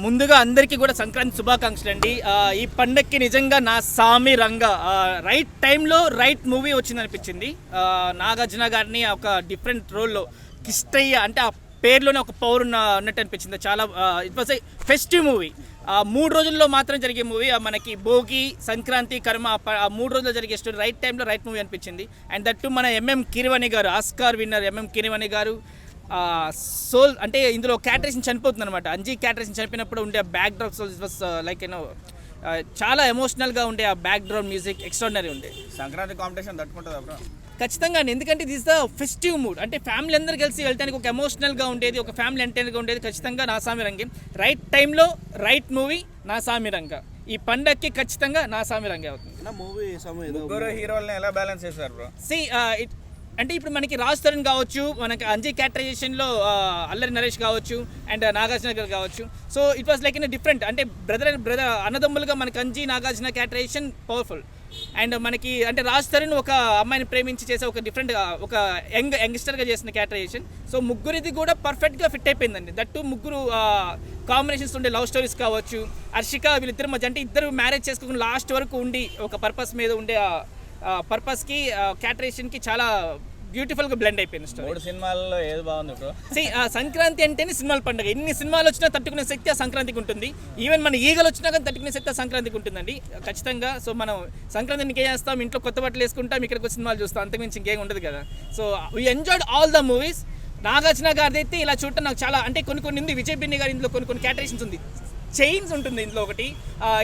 ముందుగా అందరికీ కూడా సంక్రాంతి శుభాకాంక్షలు అండి. ఈ పండక్కి నిజంగా నా సామి రంగ రైట్ టైంలో రైట్ మూవీ వచ్చిందనిపించింది. నాగార్జున గారిని ఒక డిఫరెంట్ రోల్లో కిష్టయ్య అంటే ఆ పేరులోనే ఒక పవర్ ఉన్నట్టు అనిపించింది. చాలా it was a festive movie. 3 రోజుల్లో మాత్రం జరిగే మూవీ. మనకి భోగి, సంక్రాంతి, కర్మ ఆ 3 రోజుల్లో జరిగే స్టోరీ రైట్ టైంలో రైట్ మూవీ అనిపించింది. అండ్ దట్టు మన ఎంఎం కీరవాణి గారు, ఆస్కార్ విన్నర్ ఎంఎం కీరవాణి గారు సోల్ అంటే ఇందులో క్యాటరేషన్ చనిపోతుంది అనమాట. అంజీ క్యాటరేషన్ చనిపోయినప్పుడు ఉండే backdrop soul was like చాలా ఎమోషనల్గా ఉండే ఆ బ్యాక్ డ్రాప్ మ్యూజిక్ ఎక్స్ట్రాడినరీ ఉండే. సంక్రాంతి కాంపిటీషన్ తట్టుకుంటుంది అప్పుడు ఖచ్చితంగా, ఎందుకంటే దిస్ ద ఫెస్టివ్ మూడ్. అంటే ఫ్యామిలీ అందరూ కలిసి వెళ్ళడానికి ఒక ఎమోషనల్గా ఉండేది, ఒక ఫ్యామిలీ ఎంటర్టైన్గా ఉండేది. ఖచ్చితంగా నా సామి రంగే రైట్ టైంలో రైట్ మూవీ. నా సామి రంగ ఈ పండక్కి ఖచ్చితంగా నా సామి రంగే అవుతుంది. ముగ్గురు హీరోల్ని ఎలా బ్యాలెన్స్ చేశారు బ్రో? అంటే ఇప్పుడు మనకి రాజ్ తరుణ్ కావచ్చు, మనకి అంజీ క్యాటరైజేషన్లో అల్లరి నరేష్ కావచ్చు, అండ్ నాగార్జున గారు కావచ్చు. So it was like in different, అంటే బ్రదర్ అన్నదమ్ములుగా మనకి Anji Nagarjuna cauterisation powerful. And మనకి అంటే రాజ్ తరుణ్ ఒక అమ్మాయిని ప్రేమించి చేసే ఒక డిఫరెంట్ ఒక యంగ్స్టర్గా చేసిన క్యాటరైజేషన్. సో ముగ్గురిది కూడా పర్ఫెక్ట్గా ఫిట్ అయిపోయిందండి. దట్టు ముగ్గురు కాంబినేషన్స్ ఉండే లవ్ స్టోరీస్ కావచ్చు. హర్షిక వీళ్ళిద్దరు మధ్య అంటే ఇద్దరు మ్యారేజ్ చేసుకోకుండా లాస్ట్ వరకు ఉండి ఒక పర్పస్ మీద ఉండే పర్పస్కి క్యాటరేషన్కి చాలా బ్యూటిఫుల్గా బ్లెండ్ అయిపోయింది స్టోరీ. 3 సినిమాల్లో ఏది బాగుంది బ్రో? సంక్రాంతి అంటేనే సినిమాల పండుగ. ఎన్ని సినిమాలు వచ్చినా తట్టుకునే శక్తి ఆ సంక్రాంతికి ఉంటుంది. ఈవెన్ మన ఈగలు వచ్చినా కానీ తట్టుకునే శక్తి ఆ సంక్రాంతికి ఉంటుందండి ఖచ్చితంగా. సో మనం సంక్రాంతిని ఇంకేం చేస్తాం, ఇంట్లో కొత్త బట్టలు వేసుకుంటాం, ఇక్కడికి సినిమాలు చూస్తాం, అంతకుమించి ఇంకేం ఉండదు కదా. So we enjoyed all the movies. Nagarjuna గారిది అయితే ఇలా చూడటం నాకు చాలా అంటే కొన్ని ఉంది. విజయ్ బిన్ని గారి ఇందులో కొన్ని క్యాటరేషన్స్ ఉంది. చైన్స్ ఉంటుంది ఇందులో. ఒకటి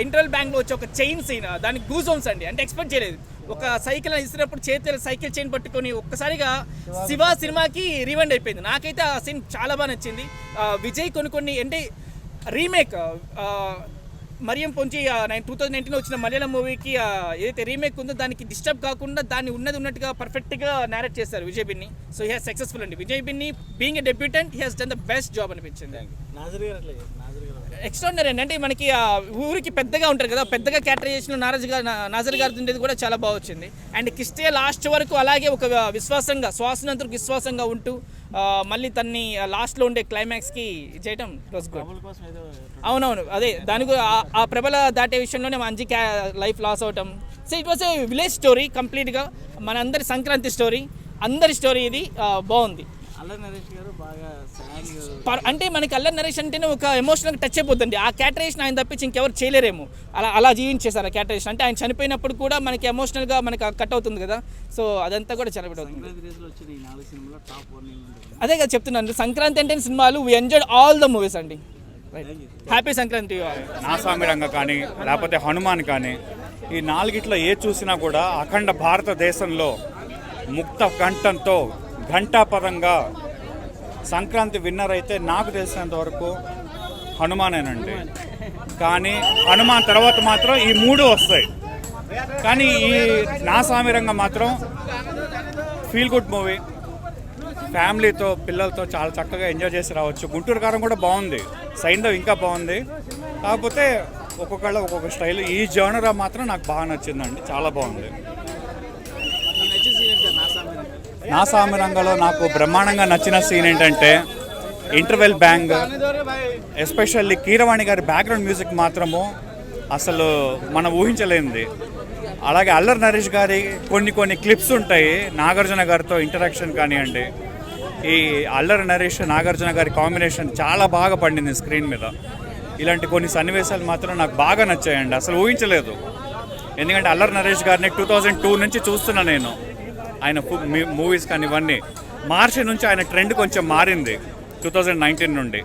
ఇంటర్వల్ బ్యాంక్లో వచ్చే ఒక చైన్ సీన్, దానికి గూజ్ బంప్స్ అండి. అంటే ఎక్స్పెక్ట్ చేయలేదు. ఒక సైకిల్ ఇస్తున్నప్పుడు చేతిలో సైకిల్ చైన్ పట్టుకొని ఒక్కసారిగా శివ సినిమాకి రీవైండ్ అయిపోయింది. నాకైతే ఆ సీన్ చాలా బాగా నచ్చింది. విజయ్ కొన్ని అంటే రీమేక్ మరియం పొంచి 2019 వచ్చిన మలయాళం మూవీకి ఏదైతే రీమేక్ ఉందో దానికి డిస్టర్బ్ కాకుండా దాన్ని ఉన్నట్టుగా పర్ఫెక్ట్గా నేరేట్ చేశారు Vijay Binni. So he has successful అండి. Vijay Binni being a debutante he has done the best job అనిపించింది. ఎక్స్ట్రాడినరీ అండి. అంటే మనకి ఊరికి పెద్దగా ఉంటారు కదా, పెద్దగా క్యాటరైజేషన్ నాజర్ గారి ఉండేది కూడా చాలా బాగా వచ్చింది. అండ్ కిష్టయ్య లాస్ట్ వరకు అలాగే ఒక విశ్వాసంగా శ్వాసనంతరకు విశ్వాసంగా ఉంటూ మళ్ళీ తన్ని లాస్ట్లో ఉండే క్లైమాక్స్కి చేయటం రోజు అవునవును అదే దాని ఆ ప్రబల దాటే విషయంలోనే అంజీ లైఫ్ లాస్ అవటం. So it was a village story కంప్లీట్గా. మన అందరి సంక్రాంతి స్టోరీ, అందరి స్టోరీ. ఇది బాగుంది. అంటే మనకి అల్లరి నరేష్ అంటేనే ఒక ఎమోషనల్గా టచ్ అయిపోతుంది. ఆ క్యాటరేషన్ ఆయన తప్పించి ఇంకెవరు చేయలేరేమో. అలా జీవించేశారు ఆ క్యాటరేషన్. అంటే ఆయన చనిపోయినప్పుడు కూడా మనకి ఎమోషనల్గా మనకి కట్ అవుతుంది కదా. సో అదంతా కూడా చనిపోతుంది. అదే కదా చెప్తున్నాను, సంక్రాంతి అంటే సినిమాలు we enjoyed all the movies అండి. హ్యాపీ సంక్రాంతి. నా సామి రంగ కానీ లేకపోతే హనుమాన్ కానీ ఈ 4 ఏ చూసినా కూడా అఖండ భారతదేశంలో ముక్త కంఠంతో ఘంటాపదంగా సంక్రాంతి విన్నర్ అయితే నాకు తెలిసినంత వరకు హనుమానేనండి. కానీ హనుమాన్ తర్వాత మాత్రం ఈ 3 వస్తాయి. కానీ ఈ నా సామి రంగ మాత్రం ఫీల్ గుడ్ మూవీ. ఫ్యామిలీతో పిల్లలతో చాలా చక్కగా ఎంజాయ్ చేసి రావచ్చు. గుంటూరు కారం కూడా బాగుంది, సైంధవ్ ఇంకా బాగుంది. కాకపోతే ఒక్కొక్కళ్ళ ఒక్కొక్క స్టైల్. ఈ జోనరా మాత్రం నాకు బాగా నచ్చిందండి, చాలా బాగుంది. నా సామి రంగంలో నాకు బ్రహ్మాండంగా నచ్చిన సీన్ ఏంటంటే ఇంటర్వెల్ బ్యాంగ్, ఎస్పెషల్లీ కీరవాణి గారి బ్యాక్గ్రౌండ్ మ్యూజిక్ మాత్రము అసలు మనం ఊహించలేనిది. అలాగే అల్లరి నరేష్ గారి కొన్ని క్లిప్స్ ఉంటాయి నాగార్జున గారితో ఇంటరాక్షన్ కానివ్వండి. ఈ అల్లరి నరేష్ నాగార్జున గారి కాంబినేషన్ చాలా బాగా పండింది స్క్రీన్ మీద. ఇలాంటి కొన్ని సన్నివేశాలు మాత్రం నాకు బాగా నచ్చాయండి, అసలు ఊహించలేదు. ఎందుకంటే అల్లరి నరేష్ గారిని 2002 నుంచి చూస్తున్నా నేను. ఆయన మూవీస్ కానీ ఇవన్నీ మార్చి నుంచి ఆయన ట్రెండ్ కొంచెం మారింది 2019 నుండి.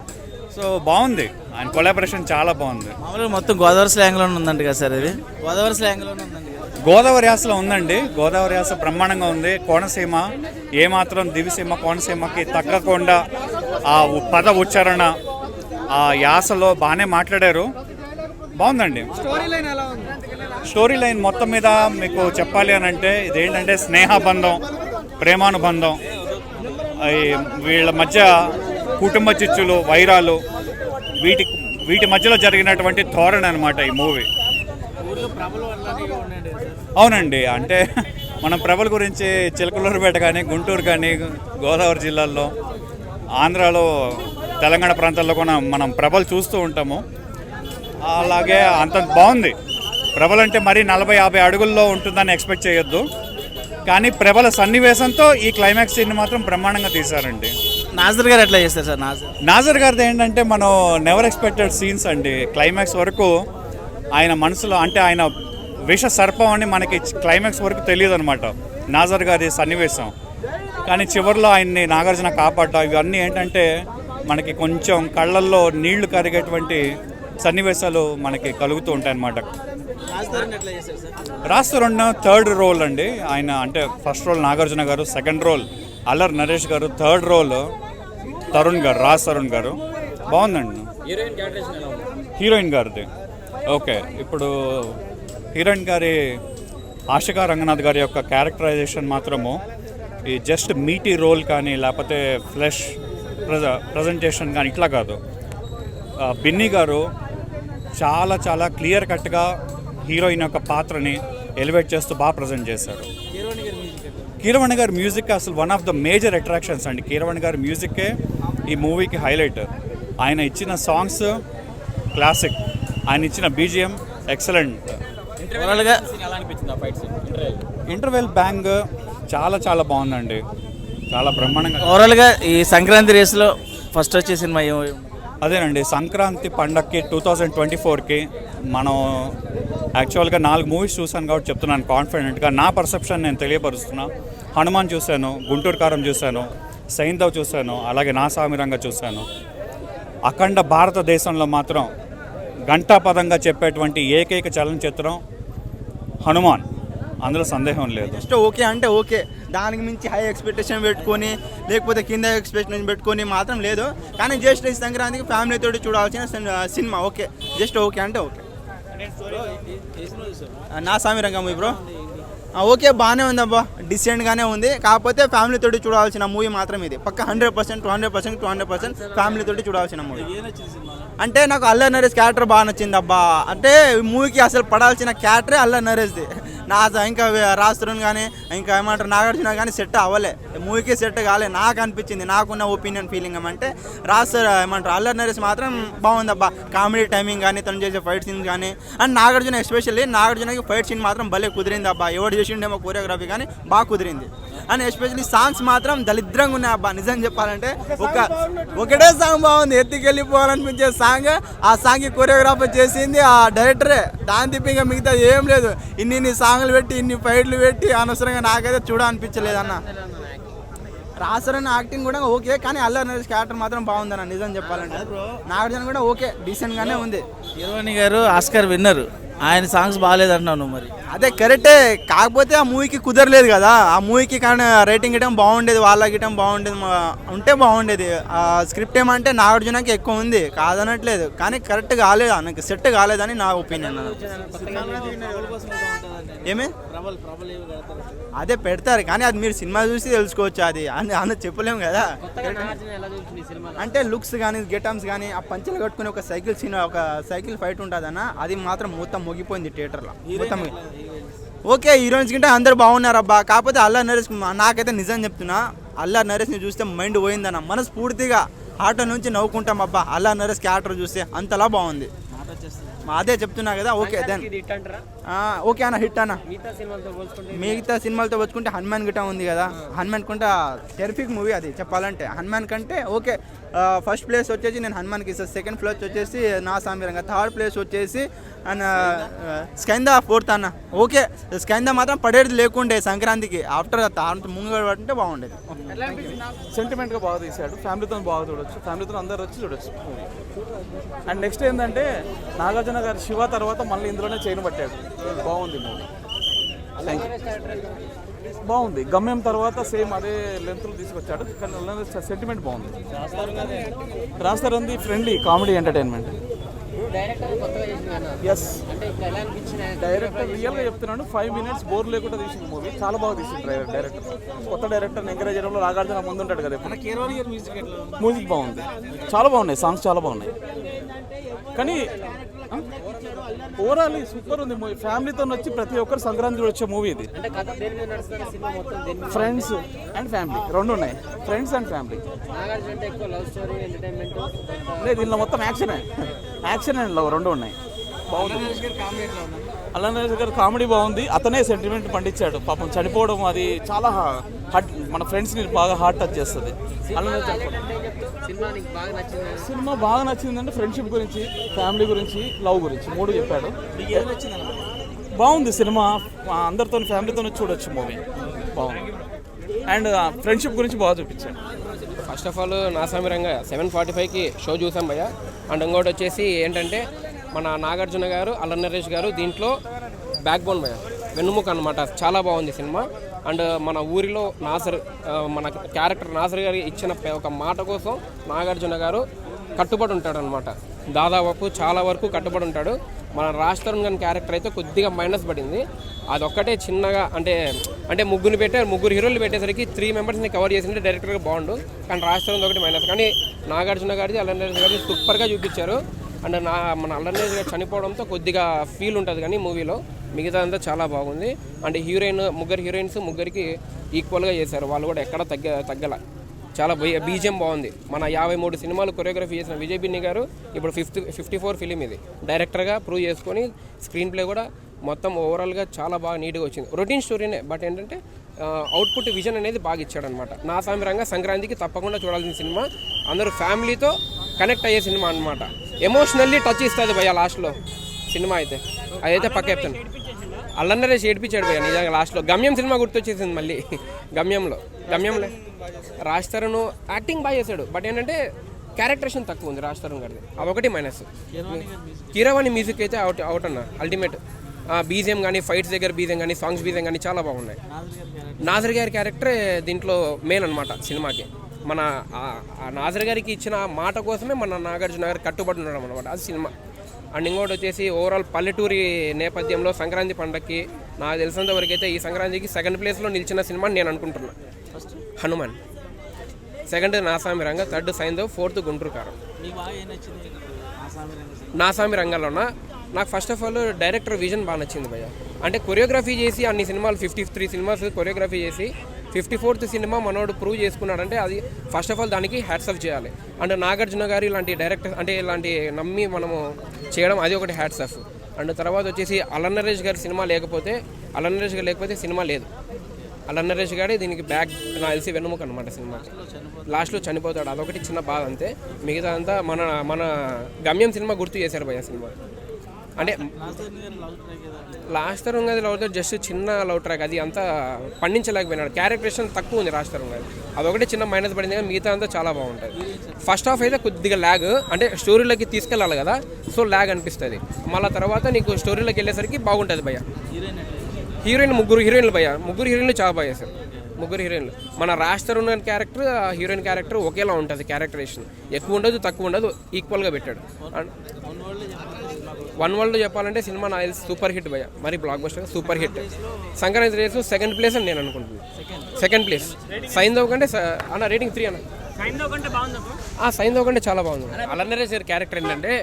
సో బాగుంది, ఆయన కొలాబరేషన్ చాలా బాగుంది. మామూలుగా మొత్తం గోదావరి స్లాంగ్లో ఉందండి కదా సార్, ఇది గోదావరి స్లాంగ్లో ఉందండి. గోదావరి యాసలో ఉందండి, గోదావరి యాస బ్రహ్మాండంగా ఉంది. కోనసీమ ఏమాత్రం దివిసీమ కోనసీమకి తగ్గకుండా ఆ పద ఉచ్చారణ ఆ యాసలో బాగానే మాట్లాడారు, బాగుందండి. స్టోరీ లైన్ మొత్తం మీద మీకు చెప్పాలి అని అంటే ఇదేంటంటే స్నేహబంధం, ప్రేమానుబంధం, వీళ్ళ మధ్య కుటుంబ చిచ్చులు, వైరాలు, వీటి మధ్యలో జరిగినటువంటి ధోరణి అనమాట ఈ మూవీ. అవునండి, అంటే మనం ప్రభల గురించి చిలకలూరుపేట కానీ గుంటూరు కానీ గోదావరి జిల్లాల్లో ఆంధ్రాలో తెలంగాణ ప్రాంతాల్లో కూడా మనం ప్రభలు చూస్తూ ఉంటాము. అలాగే అంత బాగుంది. ప్రభలు అంటే మరీ 40-50 అడుగుల్లో ఉంటుందని ఎక్స్పెక్ట్ చేయొద్దు, కానీ ప్రభల సన్నివేశంతో ఈ క్లైమాక్స్ సీన్ మాత్రం బ్రహ్మాండంగా తీశారండి. నాజర్ గారు ఎట్లా చేస్తారు సార్? నాజర్ గారిది ఏంటంటే మనం నెవర్ ఎక్స్పెక్టెడ్ సీన్స్ అండి. క్లైమాక్స్ వరకు ఆయన మనసులో అంటే ఆయన విష సర్పం అని మనకి క్లైమాక్స్ వరకు తెలియదు అనమాట నాజర్ గారి సన్నివేశం. కానీ చివరిలో ఆయన్ని నాగార్జున కాపాడటం ఇవన్నీ ఏంటంటే మనకి కొంచెం కళ్ళల్లో నీళ్లు కరిగేటువంటి సన్నివేశాలు మనకి కలుగుతూ ఉంటాయి అన్నమాట. రాస్తారున్న థర్డ్ రోల్ అండి ఆయన, అంటే ఫస్ట్ రోల్ నాగార్జున గారు, సెకండ్ రోల్ అల్లరి నరేష్ గారు, థర్డ్ రోల్ తరుణ్ గారు, తరుణ్ గారు. బాగుందండి. హీరోయిన్ గారిది ఓకే. ఇప్పుడు హీరోయిన్ గారి ఆశికా రంగనాథ్ గారి యొక్క క్యారెక్టరైజేషన్ మాత్రము ఈ జస్ట్ మీటీ రోల్ కానీ లేకపోతే ఫ్లెష్ ప్రజెంటేషన్ కానీ ఇట్లా కాదు. బిన్నీ గారు చాలా చాలా క్లియర్ కట్గా హీరోయిన్ యొక్క పాత్రని ఎలివేట్ చేస్తూ బాగా ప్రజెంట్ చేశారు. కీరవాణి గారి మ్యూజిక్ అసలు one of the major attractions అండి. కీరవాణి గారి మ్యూజిక్కే ఈ మూవీకి హైలైట్. ఆయన ఇచ్చిన సాంగ్స్ క్లాసిక్, ఆయన ఇచ్చిన బీజిఎం ఎక్సలెంట్. ఇంటర్వెల్ బ్యాంగ్ చాలా చాలా బాగుందండి, చాలా బ్రహ్మాండంగా. ఓవరాల్గా ఈ సంక్రాంతి రేస్లో ఫస్ట్ వచ్చే సినిమా అదేనండి, సంక్రాంతి పండగకి 2024కి మనం యాక్చువల్గా 4 మూవీస్ చూశాను కాబట్టి చెప్తున్నాను కాన్ఫిడెంట్గా. నా పర్సెప్షన్ నేను తెలియపరుస్తున్నా. హనుమాన్ చూశాను, గుంటూరు కారం చూశాను, సైంధవ్ చూశాను, అలాగే నా సామిరంగా చూశాను. అఖండ భారతదేశంలో మాత్రం ఘంటాపదంగా చెప్పేటువంటి ఏకైక చలనచిత్రం హనుమాన్, అందులో సందేహం లేదు. జస్ట్ ఓకే అంటే ఓకే, దానికి మించి హై ఎక్స్పెక్టేషన్ పెట్టుకొని లేకపోతే కింద ఎక్స్పెక్టేషన్ పెట్టుకొని మాత్రం లేదు. కానీ జస్ట్ ఈ సంక్రాంతికి ఫ్యామిలీతో చూడాల్సిన సినిమా. ఓకే, జస్ట్ ఓకే అంటే ఓకే. నా సామిరంగా మూవీ బ్రో ఓకే, బాగానే ఉంది అబ్బా, డిసెంట్గానే ఉంది. కాకపోతే ఫ్యామిలీతో చూడాల్సిన మూవీ మాత్రం ఇది. పక్క 100% ఫ్యామిలీతో చూడాల్సిన మూవీ. అంటే నాకు అల్లరి నరేష్ క్యారెక్టర్ బాగా నచ్చింది అబ్బా. అంటే మూవీకి అసలు పడాల్సిన క్యారెక్టరే అల్లరి నరేష్ది. ఇంకా రాస్తరుణ్ కానీ ఇంకా ఏమంటారు నాగార్జున కానీ సెట్ అవ్వలే, మూవీకి సెట్ కాలే నాకు అనిపించింది. నాకున్న ఒపీనియన్ ఫీలింగ్ ఏమంటే ఏమంటారు అల్లరి నరేష్ మాత్రం బాగుంది అబ్బా. కామెడీ టైమింగ్ కానీ, తను చేసే ఫైట్ సీన్స్ కానీ, అండ్ నాగార్జున ఎస్పెషల్లీ నాగార్జునకి ఫైట్ సీన్ మాత్రం భలే కుదిరింది అబ్బా. ఎవరు చేసిండేమో కోరియోగ్రఫీ కానీ బాగా కుదిరింది. అండ్ ఎస్పెషల్లీ సాంగ్స్ మాత్రం దళిద్రంగా ఉన్నాయి అబ్బా. నిజం చెప్పాలంటే ఒకటే సాంగ్ బాగుంది, ఎత్తికెళ్ళిపోవాలనిపించే సాంగ్. ఆ సాంగ్కి కోరియోగ్రాఫర్ చేసింది ఆ డైరెక్టరే. దాని తిప్పిగా మిగతా ఏం లేదు. ఇన్ని సాంగ్లు పెట్టి, ఇన్ని ఫైట్లు పెట్టి అనవసరంగా నాకైతే చూడాలనిపించలేదు అన్న. రాసరన్న యాక్టింగ్ కూడా ఓకే, కానీ అల్లరి నరేష్ క్యారెక్టర్ మాత్రం బాగుందన్న నిజం చెప్పాలంటే. నాగార్జున కూడా ఓకే, డీసెంట్గానే ఉంది. హీరోయిన్ గారు ఆస్కార్ విన్నర్, ఆయన సాంగ్స్ బాగాలేదంటున్నావు నువ్వు. మరి అదే కరెక్టే, కాకపోతే ఆ మూవీకి కుదరలేదు కదా. ఆ మూవీకి కానీ రేటింగ్ ఇవ్వడం బాగుండేది, వాళ్ళకి ఇవ్వడం బాగుండేది, ఉంటే బాగుండేది. ఆ స్క్రిప్ట్ ఏమంటే నాగార్జునకి ఎక్కువ ఉంది, కాదనట్లేదు, కానీ కరెక్ట్ కాలేదు, నాకు సెట్ కాలేదని నా ఒపీనియన్. ఏమే అదే పెడతారు, కానీ అది మీరు సినిమా చూసి తెలుసుకోవచ్చు. అది అన్న చెప్పలేము కదా. అంటే లుక్స్ కానీ, గెటమ్స్ కానీ, ఆ పంచెలు కట్టుకుని ఒక సైకిల్ సీన్, ఒక సైకిల్ ఫైట్ ఉంటుంది అన్న, అది మాత్రం మొత్తం ముగిపోయింది థియేటర్లో మొత్తం. ఓకే, హీరోయిన్స్ కంటే అందరు బాగున్నారు అబ్బా. కాకపోతే అల్లరి నరేష్, నాకైతే నిజం చెప్తున్నా, అల్లరి నరేష్ని చూస్తే మైండ్ పోయిందన్న. మనస్ఫూర్తిగా ఆటో నుంచి నవ్వుకుంటాం అబ్బా అల్లరి నరేష్ క్యారెక్టర్ చూస్తే, అంతలా బాగుంది. అదే చెప్తున్నా కదా. ఓకే దెన్ ఓకే అన్న, హిట్ అన్న. మిగతా సినిమాలతో వచ్చుకుంటే హనుమాన్ గిట్ట ఉంది కదా, హనుమాన్ కంటే టెరిఫిక్ మూవీ అది చెప్పాలంటే. హనుమాన్ కంటే ఓకే, ఫస్ట్ ప్లేస్ వచ్చేసి నేను హనుమాన్కి ఇస్తాను, సెకండ్ ప్లేస్ వచ్చేసి నా సామిరంగా, థర్డ్ ప్లేస్ వచ్చేసి అండ్ స్కంద, ఫోర్త్ అన్న. ఓకే, స్కంద మాత్రం పడేది లేకుండే సంక్రాంతికి, ఆఫ్టర్ ముంగడు పట్టుంటే బాగుండేది. సెంటిమెంట్గా బాగా తీశాడు, ఫ్యామిలీతో బాగా చూడొచ్చు, ఫ్యామిలీతో అందరు వచ్చి చూడొచ్చు. అండ్ నెక్స్ట్ ఏంటంటే నాగార్జున గారు శివ తర్వాత మళ్ళీ ఇందులోనే చైన్ పట్టాడు, బాగుంది మూవీ. బాగుంది. గమ్యం తర్వాత సేమ్ అదే లెంత్లో తీసుకొచ్చాడు, కానీ సెంటిమెంట్ బాగుంది. రాస్తారు ఉంది friendly comedy entertainment. Yes director రియల్గా చెప్తున్నాను 5 minutes బోర్ లేకుండా తీసిన మూవీ చాలా బాగా తీసింది డైరెక్టర్ కొత్త డైరెక్టర్ని ఎంకరేజ్ చేయడంలో నాగార్జున ముందు ఉంటాడు కదా మ్యూజిక్ బాగుంది చాలా బాగున్నాయి సాంగ్స్ చాలా బాగున్నాయి కానీ ఓవరాల్ సూపర్ ఉంది మూవీ ఫ్యామిలీతో వచ్చి ప్రతి ఒక్కరు సంక్రాంతి వచ్చే మూవీ ఇది ఫ్రెండ్స్ అండ్ ఫ్యామిలీ రెండు ఉన్నాయి ఫ్రెండ్స్ అండ్ ఫ్యామిలీ లేదు దీనిలో మొత్తం యాక్షన్ అండ్ లవ్ రెండు ఉన్నాయి బాగుంది అల్లరి గారు కామెడీ బాగుంది అతనే సెంటిమెంట్ పండించాడు పాపం చనిపోవడం అది చాలా హార్ట్ మన ఫ్రెండ్స్ని బాగా హార్ట్ టచ్ చేస్తుంది సినిమా బాగా నచ్చిందంటే ఫ్రెండ్షిప్ గురించి ఫ్యామిలీ గురించి లవ్ గురించి మూడు చెప్పాడు బాగుంది సినిమా అందరితో ఫ్యామిలీతో చూడొచ్చు మూవీ బాగుంది అండ్ ఫ్రెండ్షిప్ గురించి బాగా చూపించాడు ఫస్ట్ ఆఫ్ ఆల్ నాసామిరంగా 7:45కి షో చూసాం భయ్య అండ్ ఇంకోటి వచ్చేసి ఏంటంటే మన నాగార్జున గారు అల్లరి నరేష్ గారు దీంట్లో బ్యాక్ బోన్ భయ్య వెన్నుముక అనమాట చాలా బాగుంది సినిమా అండ్ మన ఊరిలో మన క్యారెక్టర్ నాసర్ గారు ఇచ్చిన ఒక మాట కోసం నాగార్జున గారు కట్టుబడి ఉంటాడు అనమాట దాదాపు చాలా వరకు కట్టుబడి ఉంటాడు మన రాజ్ తరుణ్ గారి క్యారెక్టర్ అయితే కొద్దిగా మైనస్ పడింది అదొక్కటే చిన్నగా అంటే ముగ్గురు హీరోలు పెట్టేసరికి 3 మెంబర్స్ని కవర్ చేసింటే డైరెక్టర్గా బాగుండు కానీ రాజ్ తరుణ్ ఒకటి మైనస్ కానీ నాగార్జున గారిది అల్లరి నరేష్ గారిది సూపర్గా చూపించారు అండ్ మన అల్లరి నరేష్ గారు చనిపోవడంతో కొద్దిగా ఫీల్ ఉంటుంది కానీ మూవీలో మిగతా అంతా చాలా బాగుంది అండ్ ముగ్గురు హీరోయిన్స్ ముగ్గురికి ఈక్వల్గా చేశారు వాళ్ళు కూడా ఎక్కడ తగ్గల చాలా బీజిఎం బాగుంది మన 53 సినిమాలు కొరియోగ్రఫీ చేసిన విజయ్ బిన్ని గారు ఇప్పుడు 54 ఫిలిం ఇది డైరెక్టర్గా ప్రూవ్ చేసుకొని స్క్రీన్ ప్లే కూడా మొత్తం ఓవరాల్గా చాలా బాగా నీట్గా వచ్చింది రొటీన్ స్టోరీనే బట్ ఏంటంటే అవుట్పుట్ విజన్ అనేది బాగా ఇచ్చాడనమాట నాసామిరంగా సంక్రాంతికి తప్పకుండా చూడాల్సిన సినిమా అందరూ ఫ్యామిలీతో కనెక్ట్ అయ్యే సినిమా అనమాట ఎమోషనల్లీ టచ్ ఇస్తుంది భయ్య లాస్ట్లో సినిమా అయితే అదైతే పక్క చెప్తాను అల్లరి నరేష్ ఏడిపించాడు భయ్య నిజంగా లాస్ట్లో గమ్యం సినిమా గుర్తొచ్చేసింది మళ్ళీ గమ్యంలో రాజ్ తరుణ్ యాక్టింగ్ బాగా చేశాడు బట్ ఏంటంటే క్యారెక్టరేషన్ తక్కువ ఉంది రాజ్ తరుణ్ గారిది అదొకటి మైనస్ కీరవాణి మ్యూజిక్ అయితే అవుట్ అన్న అల్టిమేట్ బీజిఎం కానీ ఫైట్స్ దగ్గర బీజిఎం కానీ సాంగ్స్ బీజిఎం కానీ చాలా బాగున్నాయి నాజర్ గారి క్యారెక్టరే దీంట్లో మెయిన్ అనమాట సినిమాకి మన నాజర్ గారికి ఇచ్చిన మాట కోసమే మన నాగార్జున గారు కట్టుబడి ఉండడం అనమాట అది సినిమా అండ్ ఇంకోటి వచ్చేసి ఓవరాల్ పల్లెటూరి నేపథ్యంలో సంక్రాంతి పండగకి నాకు తెలిసినంత వరకు అయితే ఈ సంక్రాంతికి 2nd ప్లేస్లో నిలిచిన సినిమా నేను అనుకుంటున్నా Hanuman 2nd Naa Saami Ranga 3rd Saindhav 4th Guntur కారం నాసామిరంగంలోన నాకు first of all director vision బాగా నచ్చింది భయ్య అంటే కొరియోగ్రఫీ చేసి అన్ని సినిమాలు 53 సినిమాస్ కొరియోగ్రఫీ చేసి 54th సినిమా మనోడు ప్రూవ్ చేసుకున్నాడంటే అది ఫస్ట్ ఆఫ్ ఆల్ దానికి హ్యాట్స్ ఆఫ్ చేయాలి అండ్ నాగార్జున గారు ఇలాంటి డైరెక్టర్ అంటే ఇలాంటి నమ్మి మనము చేయడం అది ఒకటి హ్యాట్స్ ఆఫ్ అండ్ తర్వాత వచ్చేసి అల్లరి నరేష్ గారి సినిమా లేకపోతే సినిమా లేదు అల్లరి నరేష్ గారి దీనికి బ్యాక్ నాకు తెలిసి వెన్నుముక అనమాట సినిమాకి లాస్ట్లో చనిపోతాడు అదొకటి చిన్న బాధ అంతే మిగతా అంతా మన గమ్యం సినిమా గుర్తు చేశారు భయ్య సినిమా అంటే రాజ్ తరుణ్ గారి లవ్ జస్ట్ చిన్న లవ్ ట్రాక్ అది అంతా పండించలేకపోయినాడు క్యారెక్టరేషన్ తక్కువ ఉంది రాజ్ తరుణ్ గారి అదొకటి చిన్న మైనస్ పడింది కానీ మిగతా అంతా చాలా బాగుంటుంది ఫస్ట్ హాఫ్ అయితే కొద్దిగా ల్యాగ్ అంటే స్టోరీలోకి తీసుకెళ్ళాలి కదా సో ల్యాగ్ అనిపిస్తుంది మళ్ళీ తర్వాత నీకు స్టోరీలోకి వెళ్ళేసరికి బాగుంటుంది భయ్య హీరోయిన్ ముగ్గురు హీరోయిన్లు చాలా బాగా చేశారు ముగ్గురు హీరోయిన్లు మన Raj Tarun character heroine character ఒకేలా ఉంటుంది క్యారెక్టరేషన్ ఎక్కువ ఉండదు తక్కువ ఉండదు ఈక్వల్గా పెట్టాడు వన్ వరల్డ్ చెప్పాలంటే సినిమా నా సూపర్ హిట్ భయ్య మరి block buster super hit Sankranti race 2nd place అని నేను అనుకుంటున్నాను 2nd ప్లేస్ సైంధవ్ కంటే అన్న రేటింగ్ 3 అన్న సైంధవ్ కంటే చాలా బాగుంది అల్లరి నరేష్ గారి క్యారెక్టర్ ఏంటంటే